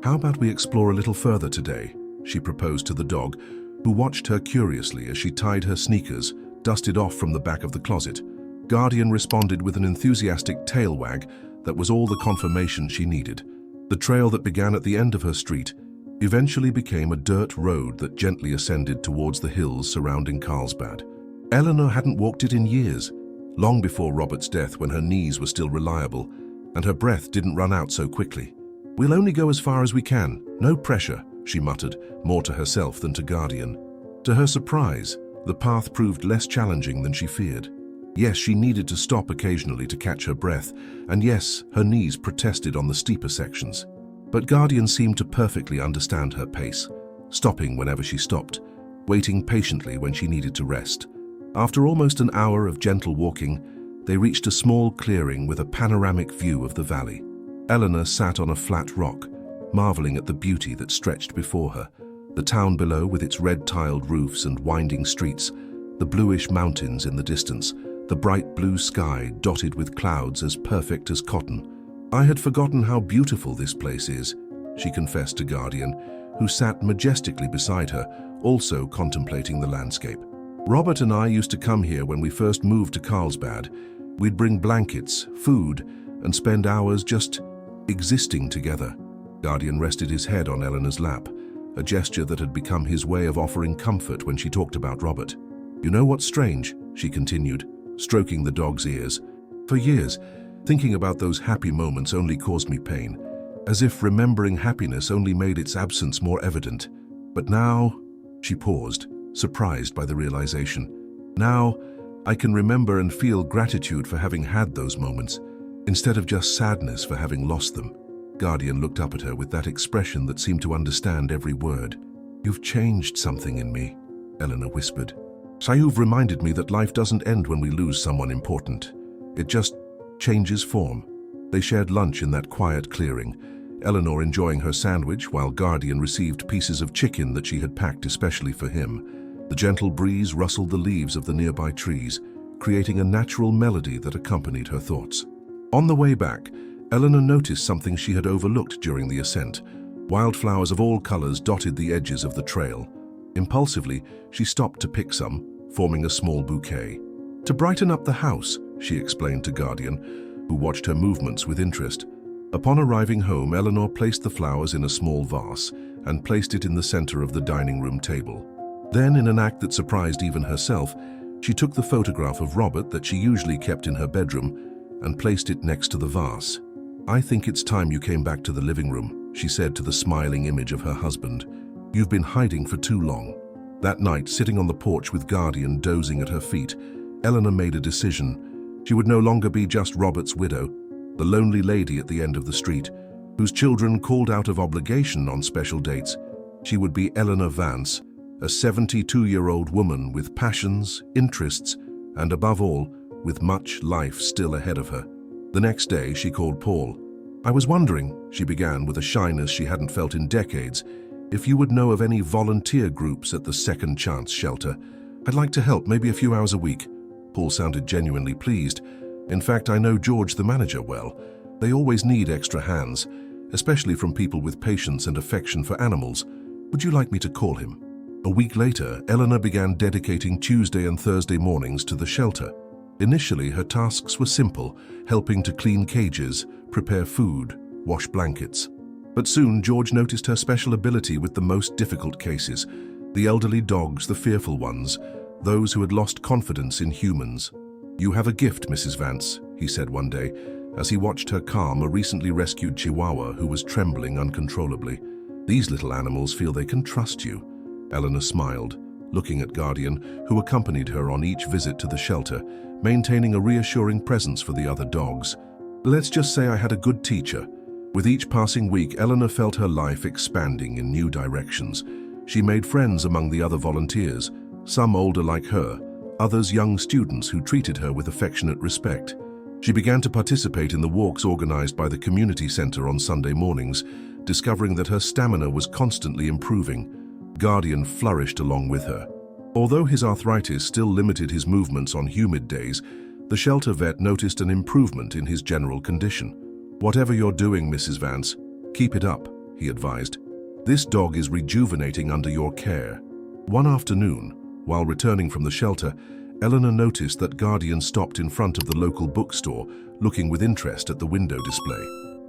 "How about we explore a little further today?" she proposed to the dog, who watched her curiously as she tied her sneakers, dusted off from the back of the closet. Guardian responded with an enthusiastic tail wag that was all the confirmation she needed. The trail that began at the end of her street eventually became a dirt road that gently ascended towards the hills surrounding Carlsbad. Eleanor hadn't walked it in years, long before Robert's death, when her knees were still reliable and her breath didn't run out so quickly. "We'll only go as far as we can, no pressure," she muttered, more to herself than to Guardian. To her surprise, the path proved less challenging than she feared. Yes, she needed to stop occasionally to catch her breath, and yes, her knees protested on the steeper sections. But Guardian seemed to perfectly understand her pace, stopping whenever she stopped, waiting patiently when she needed to rest. After almost an hour of gentle walking, they reached a small clearing with a panoramic view of the valley. Eleanor sat on a flat rock, marveling at the beauty that stretched before her. The town below with its red-tiled roofs and winding streets, the bluish mountains in the distance, the bright blue sky dotted with clouds as perfect as cotton. "I had forgotten how beautiful this place is," she confessed to Guardian, who sat majestically beside her, also contemplating the landscape. "Robert and I used to come here when we first moved to Carlsbad. We'd bring blankets, food, and spend hours just existing together." Guardian rested his head on Eleanor's lap, a gesture that had become his way of offering comfort when she talked about Robert. "You know what's strange?" she continued, stroking the dog's ears. "For years, thinking about those happy moments only caused me pain, as if remembering happiness only made its absence more evident. But now," she paused, surprised by the realization, "now I can remember and feel gratitude for having had those moments, instead of just sadness for having lost them." Guardian looked up at her with that expression that seemed to understand every word. "You've changed something in me," Eleanor whispered. "Sayuv reminded me that life doesn't end when we lose someone important. It just changes form." They shared lunch in that quiet clearing, Eleanor enjoying her sandwich while Guardian received pieces of chicken that she had packed especially for him. The gentle breeze rustled the leaves of the nearby trees, creating a natural melody that accompanied her thoughts. On the way back, Eleanor noticed something she had overlooked during the ascent. Wildflowers of all colors dotted the edges of the trail. Impulsively, she stopped to pick some, forming a small bouquet. "To brighten up the house," she explained to Guardian, who watched her movements with interest. Upon arriving home, Eleanor placed the flowers in a small vase and placed it in the center of the dining room table. Then, in an act that surprised even herself, she took the photograph of Robert that she usually kept in her bedroom and placed it next to the vase. "I think it's time you came back to the living room," she said to the smiling image of her husband. "You've been hiding for too long." That night, sitting on the porch with Guardian dozing at her feet, Eleanor made a decision. She would no longer be just Robert's widow, the lonely lady at the end of the street, whose children called out of obligation on special dates. She would be Eleanor Vance, a 72-year-old woman with passions, interests, and above all, with much life still ahead of her. The next day, she called Paul. "I was wondering," she began with a shyness she hadn't felt in decades, "if you would know of any volunteer groups at the Second Chance shelter. I'd like to help, maybe a few hours a week." Paul sounded genuinely pleased. "In fact, I know George, the manager, well. They always need extra hands, especially from people with patience and affection for animals. Would you like me to call him?" A week later, Eleanor began dedicating Tuesday and Thursday mornings to the shelter. Initially, her tasks were simple, helping to clean cages, prepare food, wash blankets. But soon, George noticed her special ability with the most difficult cases, the elderly dogs, the fearful ones, those who had lost confidence in humans. "You have a gift, Mrs. Vance," he said one day, as he watched her calm a recently rescued Chihuahua who was trembling uncontrollably. "These little animals feel they can trust you." Eleanor smiled, looking at Guardian, who accompanied her on each visit to the shelter, maintaining a reassuring presence for the other dogs. "Let's just say I had a good teacher." With each passing week, Eleanor felt her life expanding in new directions. She made friends among the other volunteers, some older like her, others young students who treated her with affectionate respect. She began to participate in the walks organized by the community center on Sunday mornings, discovering that her stamina was constantly improving. Guardian flourished along with her. Although his arthritis still limited his movements on humid days, The shelter vet noticed an improvement in his general condition. "Whatever you're doing, Mrs. Vance, keep it up," he advised. "This dog is rejuvenating under your care." One afternoon, while returning from the shelter, Eleanor noticed that Guardian stopped in front of the local bookstore, looking with interest at the window display.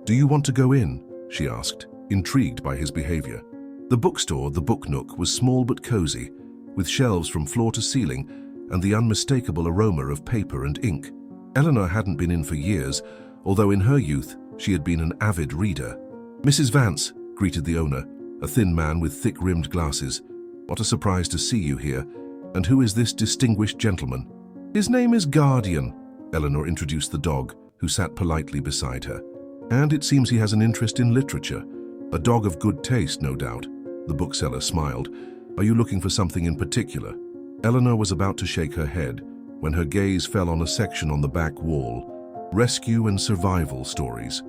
"Do you want to go in?" she asked, intrigued by his behavior. The bookstore, the Book Nook, was small but cozy, with shelves from floor to ceiling and the unmistakable aroma of paper and ink. Eleanor hadn't been in for years, although in her youth she had been an avid reader. "Mrs. Vance," greeted the owner, a thin man with thick-rimmed glasses. "What a surprise to see you here. And who is this distinguished gentleman?" "His name is Guardian," Eleanor introduced the dog, who sat politely beside her. "And it seems he has an interest in literature. A dog of good taste, no doubt." The bookseller smiled. "Are you looking for something in particular?" Eleanor was about to shake her head when her gaze fell on a section on the back wall. "Rescue and survival stories."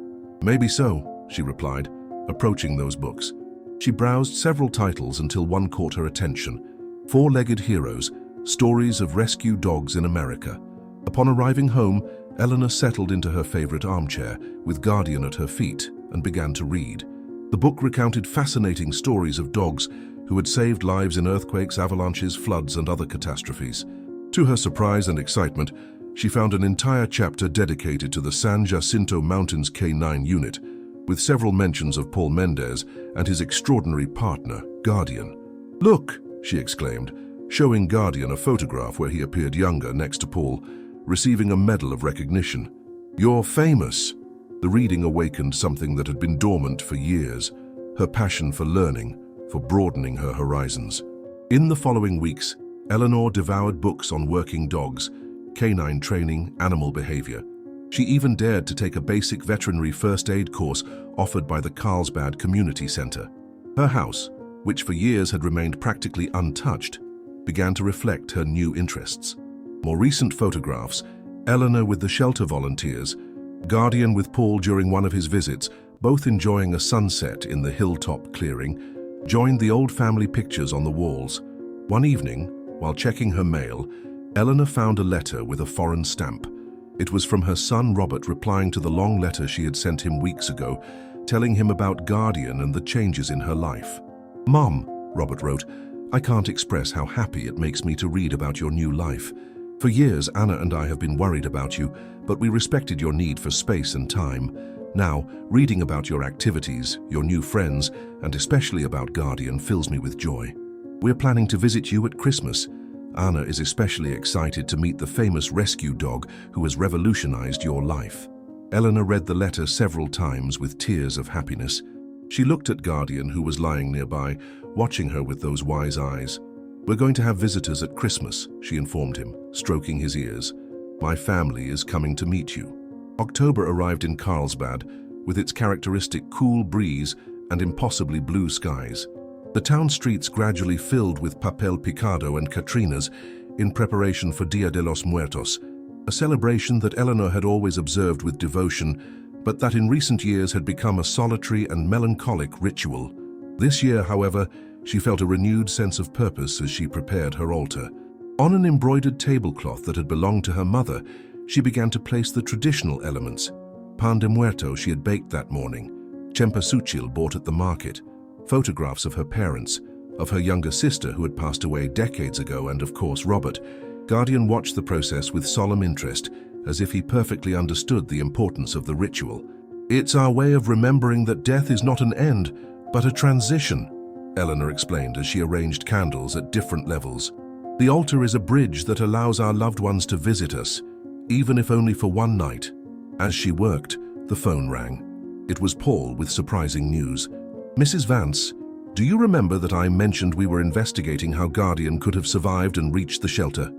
"Maybe so," she replied, approaching those books. She browsed several titles until one caught her attention. Four-Legged Heroes, Stories of Rescue Dogs in America. Upon arriving home, Eleanor settled into her favorite armchair, with Guardian at her feet, and began to read. The book recounted fascinating stories of dogs who had saved lives in earthquakes, avalanches, floods, and other catastrophes. To her surprise and excitement, she found an entire chapter dedicated to the San Jacinto Mountains K9 unit, with several mentions of Paul Mendez and his extraordinary partner, Guardian. "Look!" she exclaimed, showing Guardian a photograph where he appeared younger next to Paul, receiving a medal of recognition. "You're famous!" The reading awakened something that had been dormant for years, her passion for learning, for broadening her horizons. In the following weeks, Eleanor devoured books on working dogs, canine training, animal behavior. She even dared to take a basic veterinary first aid course offered by the Carlsbad Community Center. Her house, which for years had remained practically untouched, began to reflect her new interests. More recent photographs, Eleanor with the shelter volunteers, Guardian with Paul during one of his visits, both enjoying a sunset in the hilltop clearing, joined the old family pictures on the walls. One evening, while checking her mail, Eleanor found a letter with a foreign stamp. It was from her son Robert replying to the long letter she had sent him weeks ago, telling him about Guardian and the changes in her life. "Mom," Robert wrote, "I can't express how happy it makes me to read about your new life. For years, Anna and I have been worried about you, but we respected your need for space and time. Now, reading about your activities, your new friends, and especially about Guardian fills me with joy. We're planning to visit you at Christmas. Anna is especially excited to meet the famous rescue dog who has revolutionized your life." Eleanor read the letter several times with tears of happiness. She looked at Guardian, who was lying nearby, watching her with those wise eyes. "We're going to have visitors at Christmas," she informed him, stroking his ears. "My family is coming to meet you." October arrived in Carlsbad, with its characteristic cool breeze and impossibly blue skies. The town streets gradually filled with papel picado and Catrinas in preparation for Dia de los Muertos, a celebration that Eleanor had always observed with devotion, but that in recent years had become a solitary and melancholic ritual. This year, however, she felt a renewed sense of purpose as she prepared her altar. On an embroidered tablecloth that had belonged to her mother, she began to place the traditional elements. Pan de Muerto she had baked that morning, cempasúchil bought at the market, photographs of her parents, of her younger sister who had passed away decades ago, and of course Robert. Guardian watched the process with solemn interest, as if he perfectly understood the importance of the ritual. "It's our way of remembering that death is not an end, but a transition," Eleanor explained as she arranged candles at different levels. "The altar is a bridge that allows our loved ones to visit us, even if only for one night." As she worked, the phone rang. It was Paul with surprising news. "Mrs. Vance, do you remember that I mentioned we were investigating how Guardian could have survived and reached the shelter?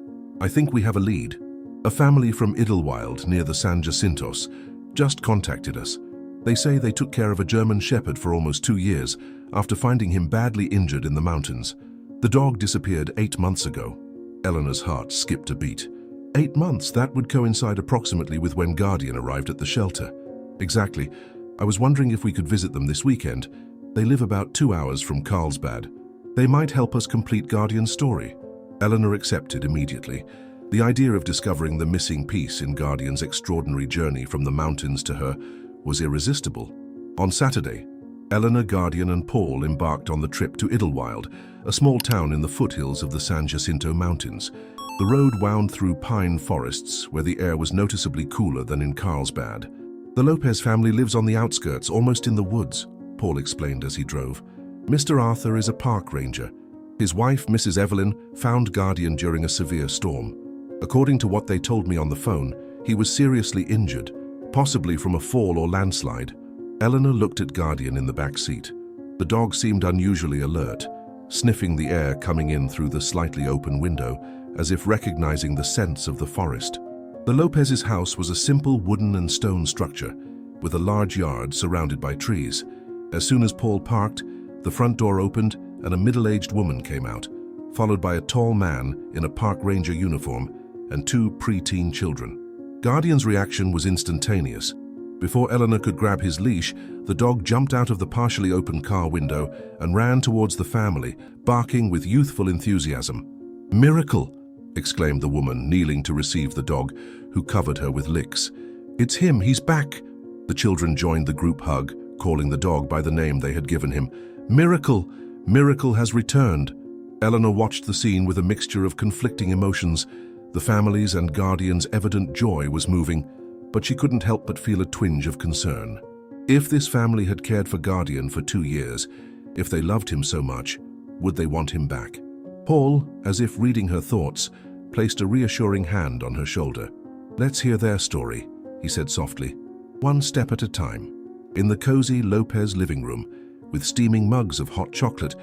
I think we have a lead. A family from Idlewild, near the San Jacintos, just contacted us. They say they took care of a German Shepherd for almost 2 years after finding him badly injured in the mountains. The dog disappeared 8 months ago." Eleanor's heart skipped a beat. 8 months, that would coincide approximately with when Guardian arrived at the shelter. "Exactly. I was wondering if we could visit them this weekend. They live about 2 hours from Carlsbad. They might help us complete Guardian's story." Eleanor accepted immediately. The idea of discovering the missing piece in Guardian's extraordinary journey from the mountains to her was irresistible. On Saturday, Eleanor, Guardian and Paul embarked on the trip to Idlewild, a small town in the foothills of the San Jacinto Mountains. The road wound through pine forests where the air was noticeably cooler than in Carlsbad. The Lopez family lives on the outskirts, almost in the woods, Paul explained as he drove. Mr. Arthur is a park ranger. His wife, Mrs. Evelyn, found Guardian during a severe storm. According to what they told me on the phone, he was seriously injured, possibly from a fall or landslide. Eleanor looked at Guardian in the back seat. The dog seemed unusually alert, sniffing the air coming in through the slightly open window, as if recognizing the scents of the forest. The Lopez's house was a simple wooden and stone structure, with a large yard surrounded by trees. As soon as Paul parked, the front door opened and a middle-aged woman came out, followed by a tall man in a park ranger uniform and two preteen children. Guardian's reaction was instantaneous. Before Eleanor could grab his leash, the dog jumped out of the partially open car window and ran towards the family, barking with youthful enthusiasm. "Miracle!" exclaimed the woman, kneeling to receive the dog, who covered her with licks. "It's him, he's back!" The children joined the group hug, calling the dog by the name they had given him. "Miracle! Miracle has returned!" Eleanor watched the scene with a mixture of conflicting emotions. The family's and Guardian's evident joy was moving, but she couldn't help but feel a twinge of concern. If this family had cared for Guardian for 2 years, if they loved him so much, would they want him back? Paul, as if reading her thoughts, placed a reassuring hand on her shoulder. "Let's hear their story," he said softly, "one step at a time." In the cozy Lopez living room, with steaming mugs of hot chocolate,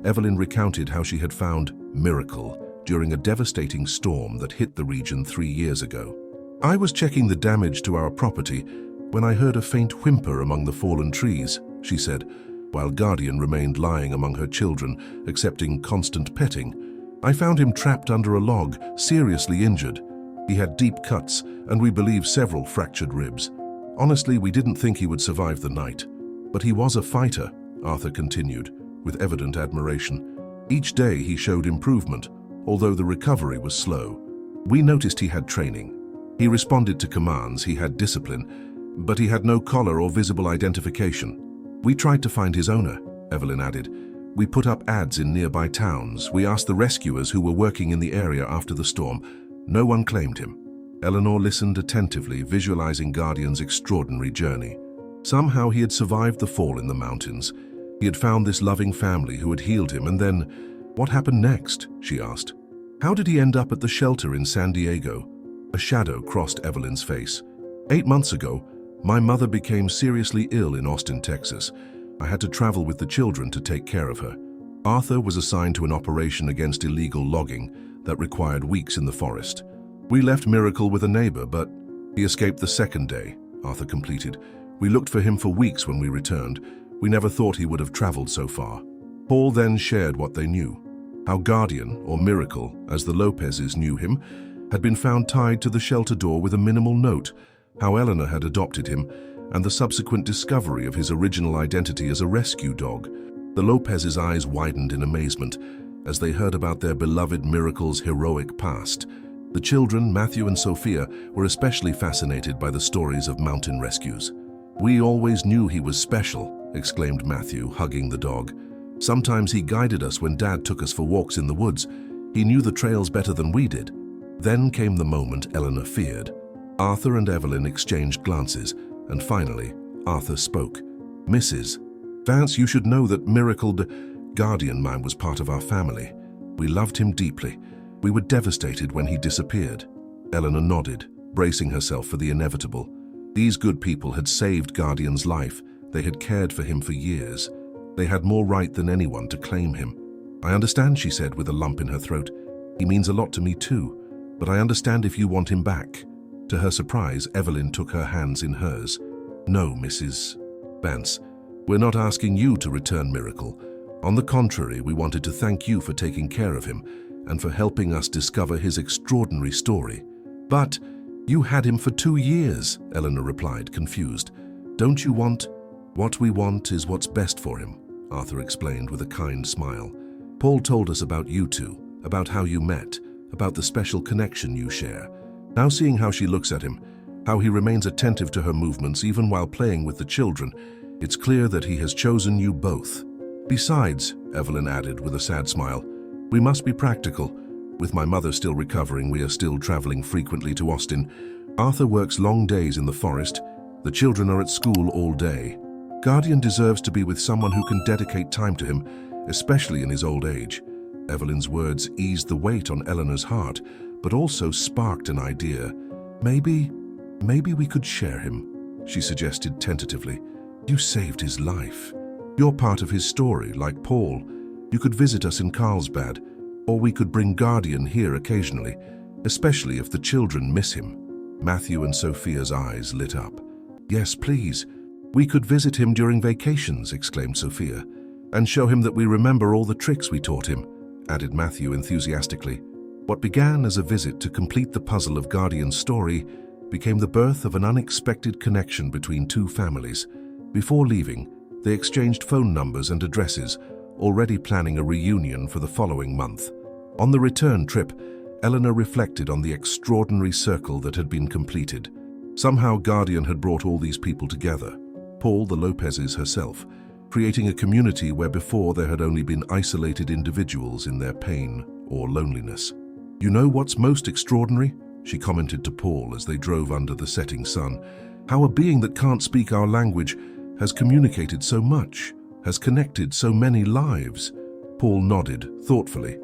Evelyn recounted how she had found Miracle during a devastating storm that hit the region 3 years ago. "I was checking the damage to our property when I heard a faint whimper among the fallen trees," she said, while Guardian remained lying among her children, accepting constant petting. "I found him trapped under a log, seriously injured. He had deep cuts, and we believe several fractured ribs. Honestly, we didn't think he would survive the night. But he was a fighter," Arthur continued, with evident admiration. "Each day he showed improvement, although the recovery was slow. We noticed he had training. He responded to commands, he had discipline, but he had no collar or visible identification. We tried to find his owner," Evelyn added. "We put up ads in nearby towns. We asked the rescuers who were working in the area after the storm. No one claimed him." Eleanor listened attentively, visualizing Guardian's extraordinary journey. Somehow he had survived the fall in the mountains. He had found this loving family who had healed him, and then, what happened next? She asked. "How did he end up at the shelter in San Diego?" A shadow crossed Evelyn's face. 8 months ago, my mother became seriously ill in Austin, Texas. I had to travel with the children to take care of her. Arthur was assigned to an operation against illegal logging that required weeks in the forest. We left Miracle with a neighbor, but he escaped the second day," Arthur completed. "We looked for him for weeks when we returned. We never thought he would have traveled so far." Paul then shared what they knew. How Guardian, or Miracle, as the Lopezes knew him, had been found tied to the shelter door with a minimal note, how Eleanor had adopted him, and the subsequent discovery of his original identity as a rescue dog. The Lopez's eyes widened in amazement as they heard about their beloved Miracle's heroic past. The children, Matthew and Sophia, were especially fascinated by the stories of mountain rescues. "We always knew he was special," exclaimed Matthew, hugging the dog. "Sometimes he guided us when Dad took us for walks in the woods. He knew the trails better than we did." Then came the moment Eleanor feared. Arthur and Evelyn exchanged glances, and finally, Arthur spoke. "Mrs. Vance, you should know that Miracle Guardian man was part of our family. We loved him deeply. We were devastated when he disappeared." Eleanor nodded, bracing herself for the inevitable. These good people had saved Guardian's life. They had cared for him for years. They had more right than anyone to claim him. "I understand," she said with a lump in her throat. "He means a lot to me too, but I understand if you want him back." To her surprise, Evelyn took her hands in hers. "No, Mrs. Vance, we're not asking you to return Miracle. On the contrary, we wanted to thank you for taking care of him and for helping us discover his extraordinary story." "But you had him for 2 years," Eleanor replied, confused. "Don't you want—" "What we want is what's best for him," Arthur explained with a kind smile. "Paul told us about you two, about how you met, about the special connection you share. Now seeing how she looks at him, how he remains attentive to her movements even while playing with the children, it's clear that he has chosen you both. Besides, Evelyn added with a sad smile, we must be practical. With my mother still recovering, we are still traveling frequently to Austin. Arthur works long days in the forest. The children are at school all day. Guardian deserves to be with someone who can dedicate time to him, especially in his old age. Evelyn's words eased the weight on Eleanor's heart, but also sparked an idea. Maybe we could share him, she suggested tentatively. You saved his life. You're part of his story, like Paul. You could visit us in Carlsbad, or we could bring Guardian here occasionally, especially if the children miss him. Matthew and Sophia's eyes lit up. Yes, please. We could visit him during vacations, exclaimed Sophia, and show him that we remember all the tricks we taught him, added Matthew enthusiastically. What began as a visit to complete the puzzle of Guardian's story became the birth of an unexpected connection between two families. Before leaving, they exchanged phone numbers and addresses, already planning a reunion for the following month. On the return trip, Eleanor reflected on the extraordinary circle that had been completed. Somehow Guardian had brought all these people together, Paul, the Lopezes herself, creating a community where before there had only been isolated individuals in their pain or loneliness. You know what's most extraordinary? She commented to Paul as they drove under the setting sun. How a being that can't speak our language has communicated so much, has connected so many lives. Paul nodded thoughtfully.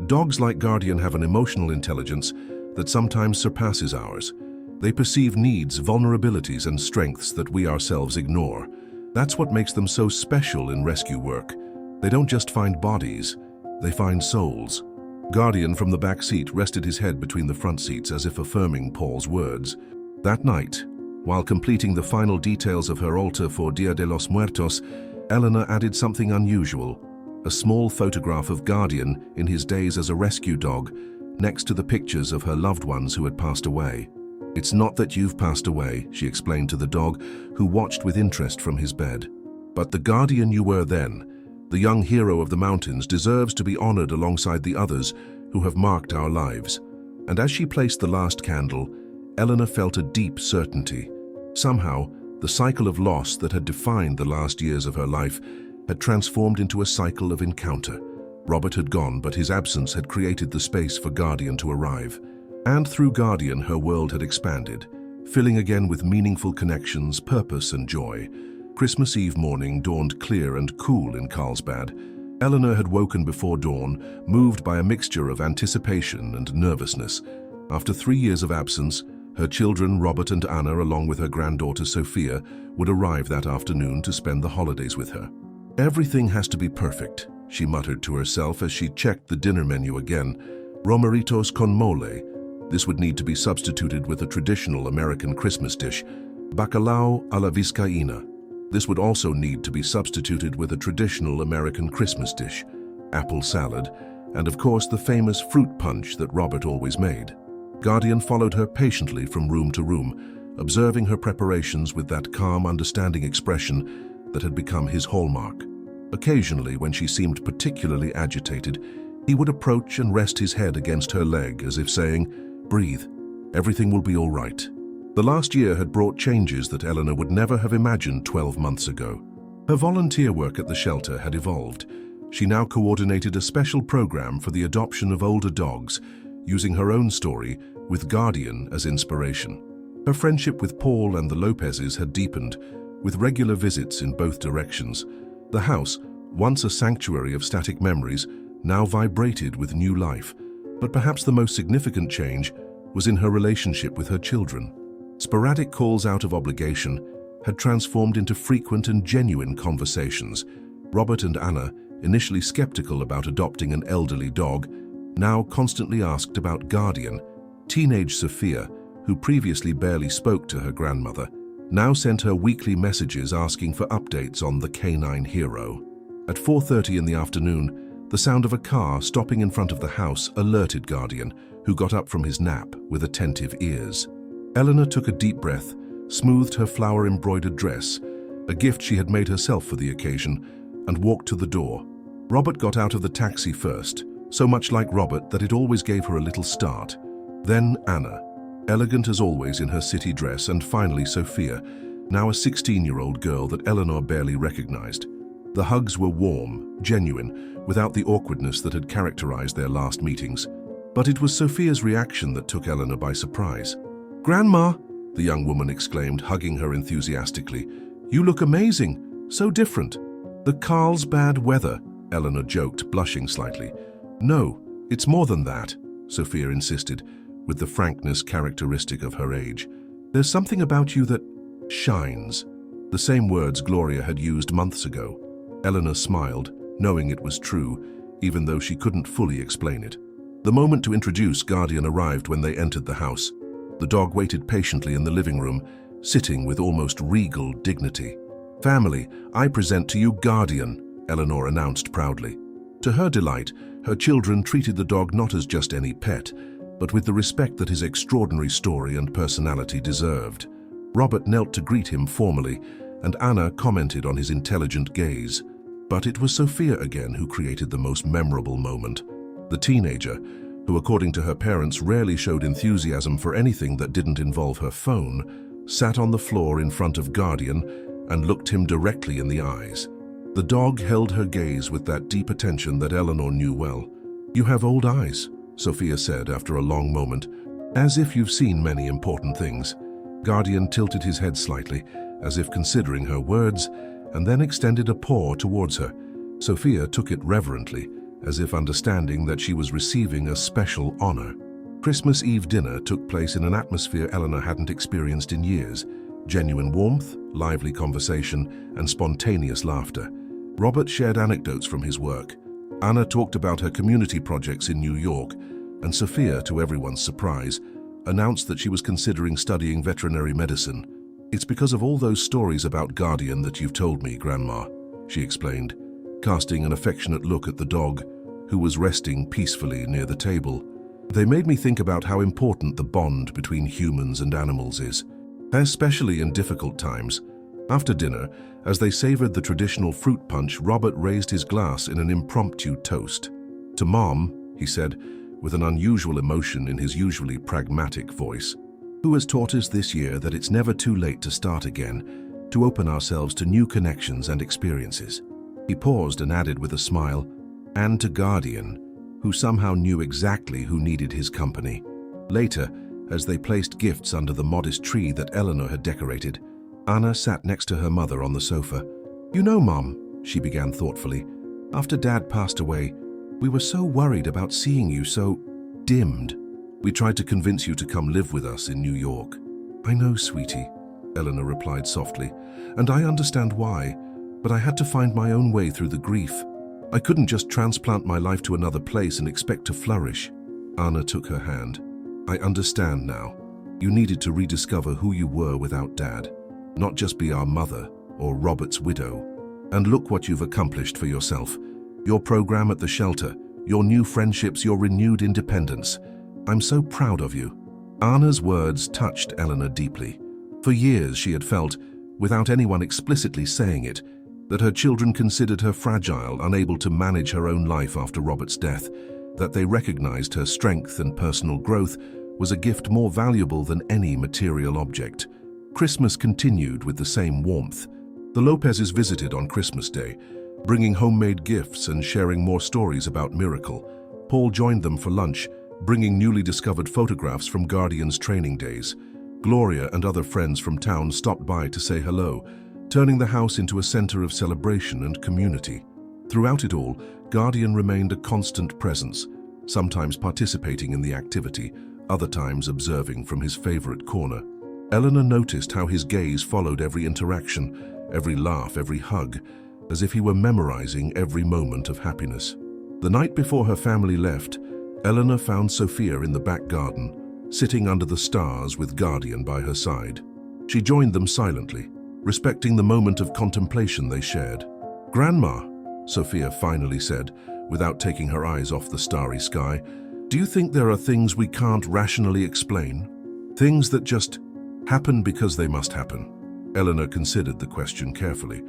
Dogs like Guardian have an emotional intelligence that sometimes surpasses ours. They perceive needs, vulnerabilities, and strengths that we ourselves ignore. That's what makes them so special in rescue work. They don't just find bodies, they find souls. Guardian from the back seat rested his head between the front seats as if affirming Paul's words. That night, while completing the final details of her altar for Dia de los Muertos, Eleanor added something unusual, a small photograph of Guardian in his days as a rescue dog, next to the pictures of her loved ones who had passed away. It's not that you've passed away, she explained to the dog, who watched with interest from his bed. But the Guardian you were then, the young hero of the mountains, deserves to be honored alongside the others who have marked our lives. And as she placed the last candle, Eleanor felt a deep certainty. Somehow, the cycle of loss that had defined the last years of her life had transformed into a cycle of encounter. Robert had gone, but his absence had created the space for Guardian to arrive. And through Guardian, her world had expanded, filling again with meaningful connections, purpose, and joy. Christmas Eve morning dawned clear and cool in Carlsbad. Eleanor had woken before dawn, moved by a mixture of anticipation and nervousness. After 3 years of absence, her children, Robert and Anna, along with her granddaughter Sophia, would arrive that afternoon to spend the holidays with her. Everything has to be perfect, she muttered to herself as she checked the dinner menu again. Romeritos con mole. This would need to be substituted with a traditional American Christmas dish, bacalao a la vizcaína. This would also need to be substituted with a traditional American Christmas dish, apple salad, and of course the famous fruit punch that Robert always made. Guardian followed her patiently from room to room, observing her preparations with that calm, understanding expression that had become his hallmark. Occasionally, when she seemed particularly agitated, he would approach and rest his head against her leg as if saying, "Breathe, everything will be all right." The last year had brought changes that Eleanor would never have imagined 12 months ago. Her volunteer work at the shelter had evolved. She now coordinated a special program for the adoption of older dogs, using her own story with Guardian as inspiration. Her friendship with Paul and the Lopezes had deepened, with regular visits in both directions. The house, once a sanctuary of static memories, now vibrated with new life. But perhaps the most significant change was in her relationship with her children. Sporadic calls out of obligation had transformed into frequent and genuine conversations. Robert and Anna, initially skeptical about adopting an elderly dog, now constantly asked about Guardian. Teenage Sophia, who previously barely spoke to her grandmother, now sent her weekly messages asking for updates on the canine hero. At 4:30 in the afternoon, the sound of a car stopping in front of the house alerted Guardian, who got up from his nap with attentive ears. Eleanor took a deep breath, smoothed her flower-embroidered dress, a gift she had made herself for the occasion, and walked to the door. Robert got out of the taxi first, so much like Robert that it always gave her a little start. Then Anna, elegant as always in her city dress, and finally Sophia, now a 16-year-old girl that Eleanor barely recognized. The hugs were warm, genuine, without the awkwardness that had characterized their last meetings. But it was Sophia's reaction that took Eleanor by surprise. "Grandma," the young woman exclaimed, hugging her enthusiastically. "You look amazing, so different." "The Carlsbad weather," Eleanor joked, blushing slightly. "No, it's more than that," Sophia insisted, with the frankness characteristic of her age. "There's something about you that shines." The same words Gloria had used months ago. Eleanor smiled, knowing it was true, even though she couldn't fully explain it. The moment to introduce Guardian arrived when they entered the house. The dog waited patiently in the living room, sitting with almost regal dignity. "Family, I present to you Guardian," Eleanor announced proudly. To her delight, her children treated the dog not as just any pet, but with the respect that his extraordinary story and personality deserved. Robert knelt to greet him formally, and Anna commented on his intelligent gaze. But it was Sophia again who created the most memorable moment. The teenager, who according to her parents rarely showed enthusiasm for anything that didn't involve her phone, sat on the floor in front of Guardian and looked him directly in the eyes. The dog held her gaze with that deep attention that Eleanor knew well. "You have old eyes," Sophia said after a long moment, "as if you've seen many important things." Guardian tilted his head slightly, as if considering her words, and then extended a paw towards her. Sophia took it reverently, as if understanding that she was receiving a special honor. Christmas Eve dinner took place in an atmosphere Eleanor hadn't experienced in years. Genuine warmth, lively conversation, and spontaneous laughter. Robert shared anecdotes from his work. Anna talked about her community projects in New York, and Sophia, to everyone's surprise, announced that she was considering studying veterinary medicine. "It's because of all those stories about Guardian that you've told me, Grandma," she explained, casting an affectionate look at the dog, who was resting peacefully near the table. "They made me think about how important the bond between humans and animals is, especially in difficult times." After dinner, as they savored the traditional fruit punch, Robert raised his glass in an impromptu toast. "To Mom," he said, with an unusual emotion in his usually pragmatic voice, "who has taught us this year that it's never too late to start again, to open ourselves to new connections and experiences." He paused and added with a smile, "And to Guardian, who somehow knew exactly who needed his company." Later, as they placed gifts under the modest tree that Eleanor had decorated, Anna sat next to her mother on the sofa. "You know, Mom," she began thoughtfully, "after Dad passed away, we were so worried about seeing you so dimmed. We tried to convince you to come live with us in New York." "I know, sweetie," Eleanor replied softly, "and I understand why, but I had to find my own way through the grief. I couldn't just transplant my life to another place and expect to flourish." Anna took her hand. "I understand now. You needed to rediscover who you were without Dad, not just be our mother or Robert's widow. And look what you've accomplished for yourself. Your program at the shelter, your new friendships, your renewed independence. I'm so proud of you." Anna's words touched Eleanor deeply. For years she had felt, without anyone explicitly saying it, that her children considered her fragile, unable to manage her own life after Robert's death, that they recognized her strength and personal growth was a gift more valuable than any material object. Christmas continued with the same warmth. The Lopezes visited on Christmas Day, bringing homemade gifts and sharing more stories about Miracle. Paul joined them for lunch, bringing newly discovered photographs from Guardian's training days. Gloria and other friends from town stopped by to say hello, turning the house into a center of celebration and community. Throughout it all, Guardian remained a constant presence, sometimes participating in the activity, other times observing from his favorite corner. Eleanor noticed how his gaze followed every interaction, every laugh, every hug, as if he were memorizing every moment of happiness. The night before her family left, Eleanor found Sophia in the back garden, sitting under the stars with Guardian by her side. She joined them silently, respecting the moment of contemplation they shared. "Grandma," Sophia finally said, without taking her eyes off the starry sky, "do you think there are things we can't rationally explain? Things that just happen because they must happen?" Eleanor considered the question carefully.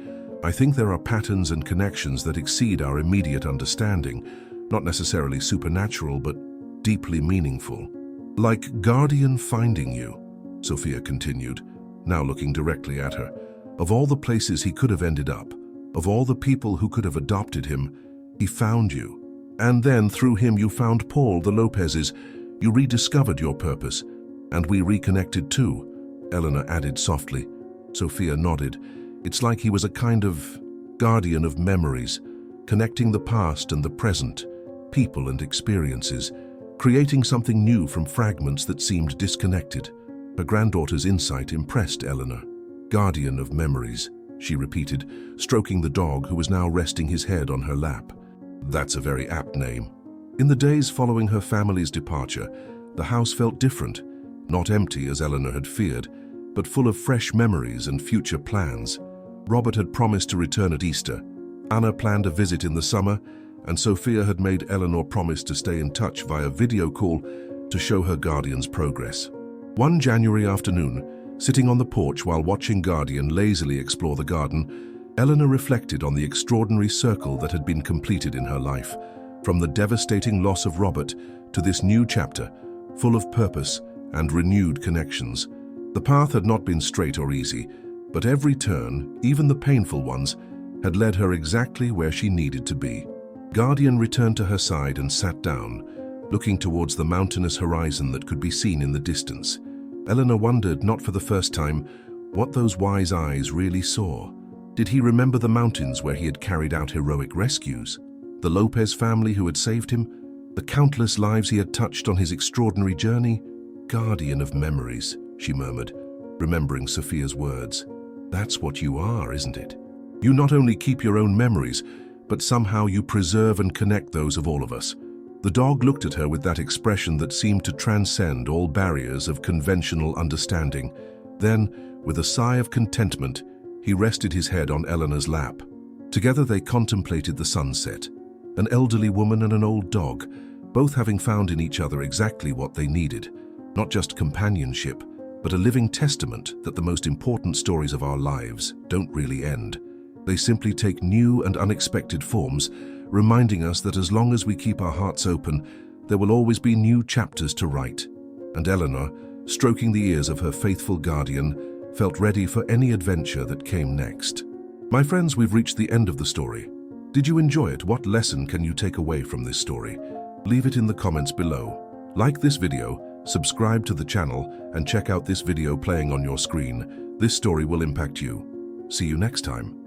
"I think there are patterns and connections that exceed our immediate understanding, not necessarily supernatural, but deeply meaningful. Like Guardian finding you, Sophia continued, now looking directly at her. Of all the places he could have ended up, of all the people who could have adopted him, he found you. And then through him you found Paul, the Lopezes. You rediscovered your purpose, and we reconnected too, Eleanor added softly. Sophia nodded. It's like he was a kind of guardian of memories, connecting the past and the present, people and experiences, creating something new from fragments that seemed disconnected. Her granddaughter's insight impressed Eleanor. Guardian of memories, she repeated, stroking the dog who was now resting his head on her lap. That's a very apt name. In the days following her family's departure, the house felt different, not empty as Eleanor had feared, but full of fresh memories and future plans. Robert had promised to return at Easter. Anna planned a visit in the summer, and Sophia had made Eleanor promise to stay in touch via video call to show her Guardian's progress. One January afternoon, sitting on the porch while watching Guardian lazily explore the garden, Eleanor reflected on the extraordinary circle that had been completed in her life, from the devastating loss of Robert to this new chapter, full of purpose and renewed connections. The path had not been straight or easy, but every turn, even the painful ones, had led her exactly where she needed to be. Guardian returned to her side and sat down, looking towards the mountainous horizon that could be seen in the distance. Eleanor wondered, not for the first time, what those wise eyes really saw. Did he remember the mountains where he had carried out heroic rescues? The Lopez family who had saved him? The countless lives he had touched on his extraordinary journey? Guardian of memories, she murmured, remembering Sophia's words. That's what you are, isn't it? You not only keep your own memories, but somehow you preserve and connect those of all of us. The dog looked at her with that expression that seemed to transcend all barriers of conventional understanding. Then, with a sigh of contentment, he rested his head on Eleanor's lap. Together they contemplated the sunset, an elderly woman and an old dog, both having found in each other exactly what they needed, not just companionship, but a living testament that the most important stories of our lives don't really end. They simply take new and unexpected forms, reminding us that as long as we keep our hearts open, there will always be new chapters to write. And Eleanor, stroking the ears of her faithful guardian, felt ready for any adventure that came next. My friends, we've reached the end of the story. Did you enjoy it? What lesson can you take away from this story? Leave it in the comments below. Like this video, subscribe to the channel, and check out this video playing on your screen. This story will impact you. See you next time.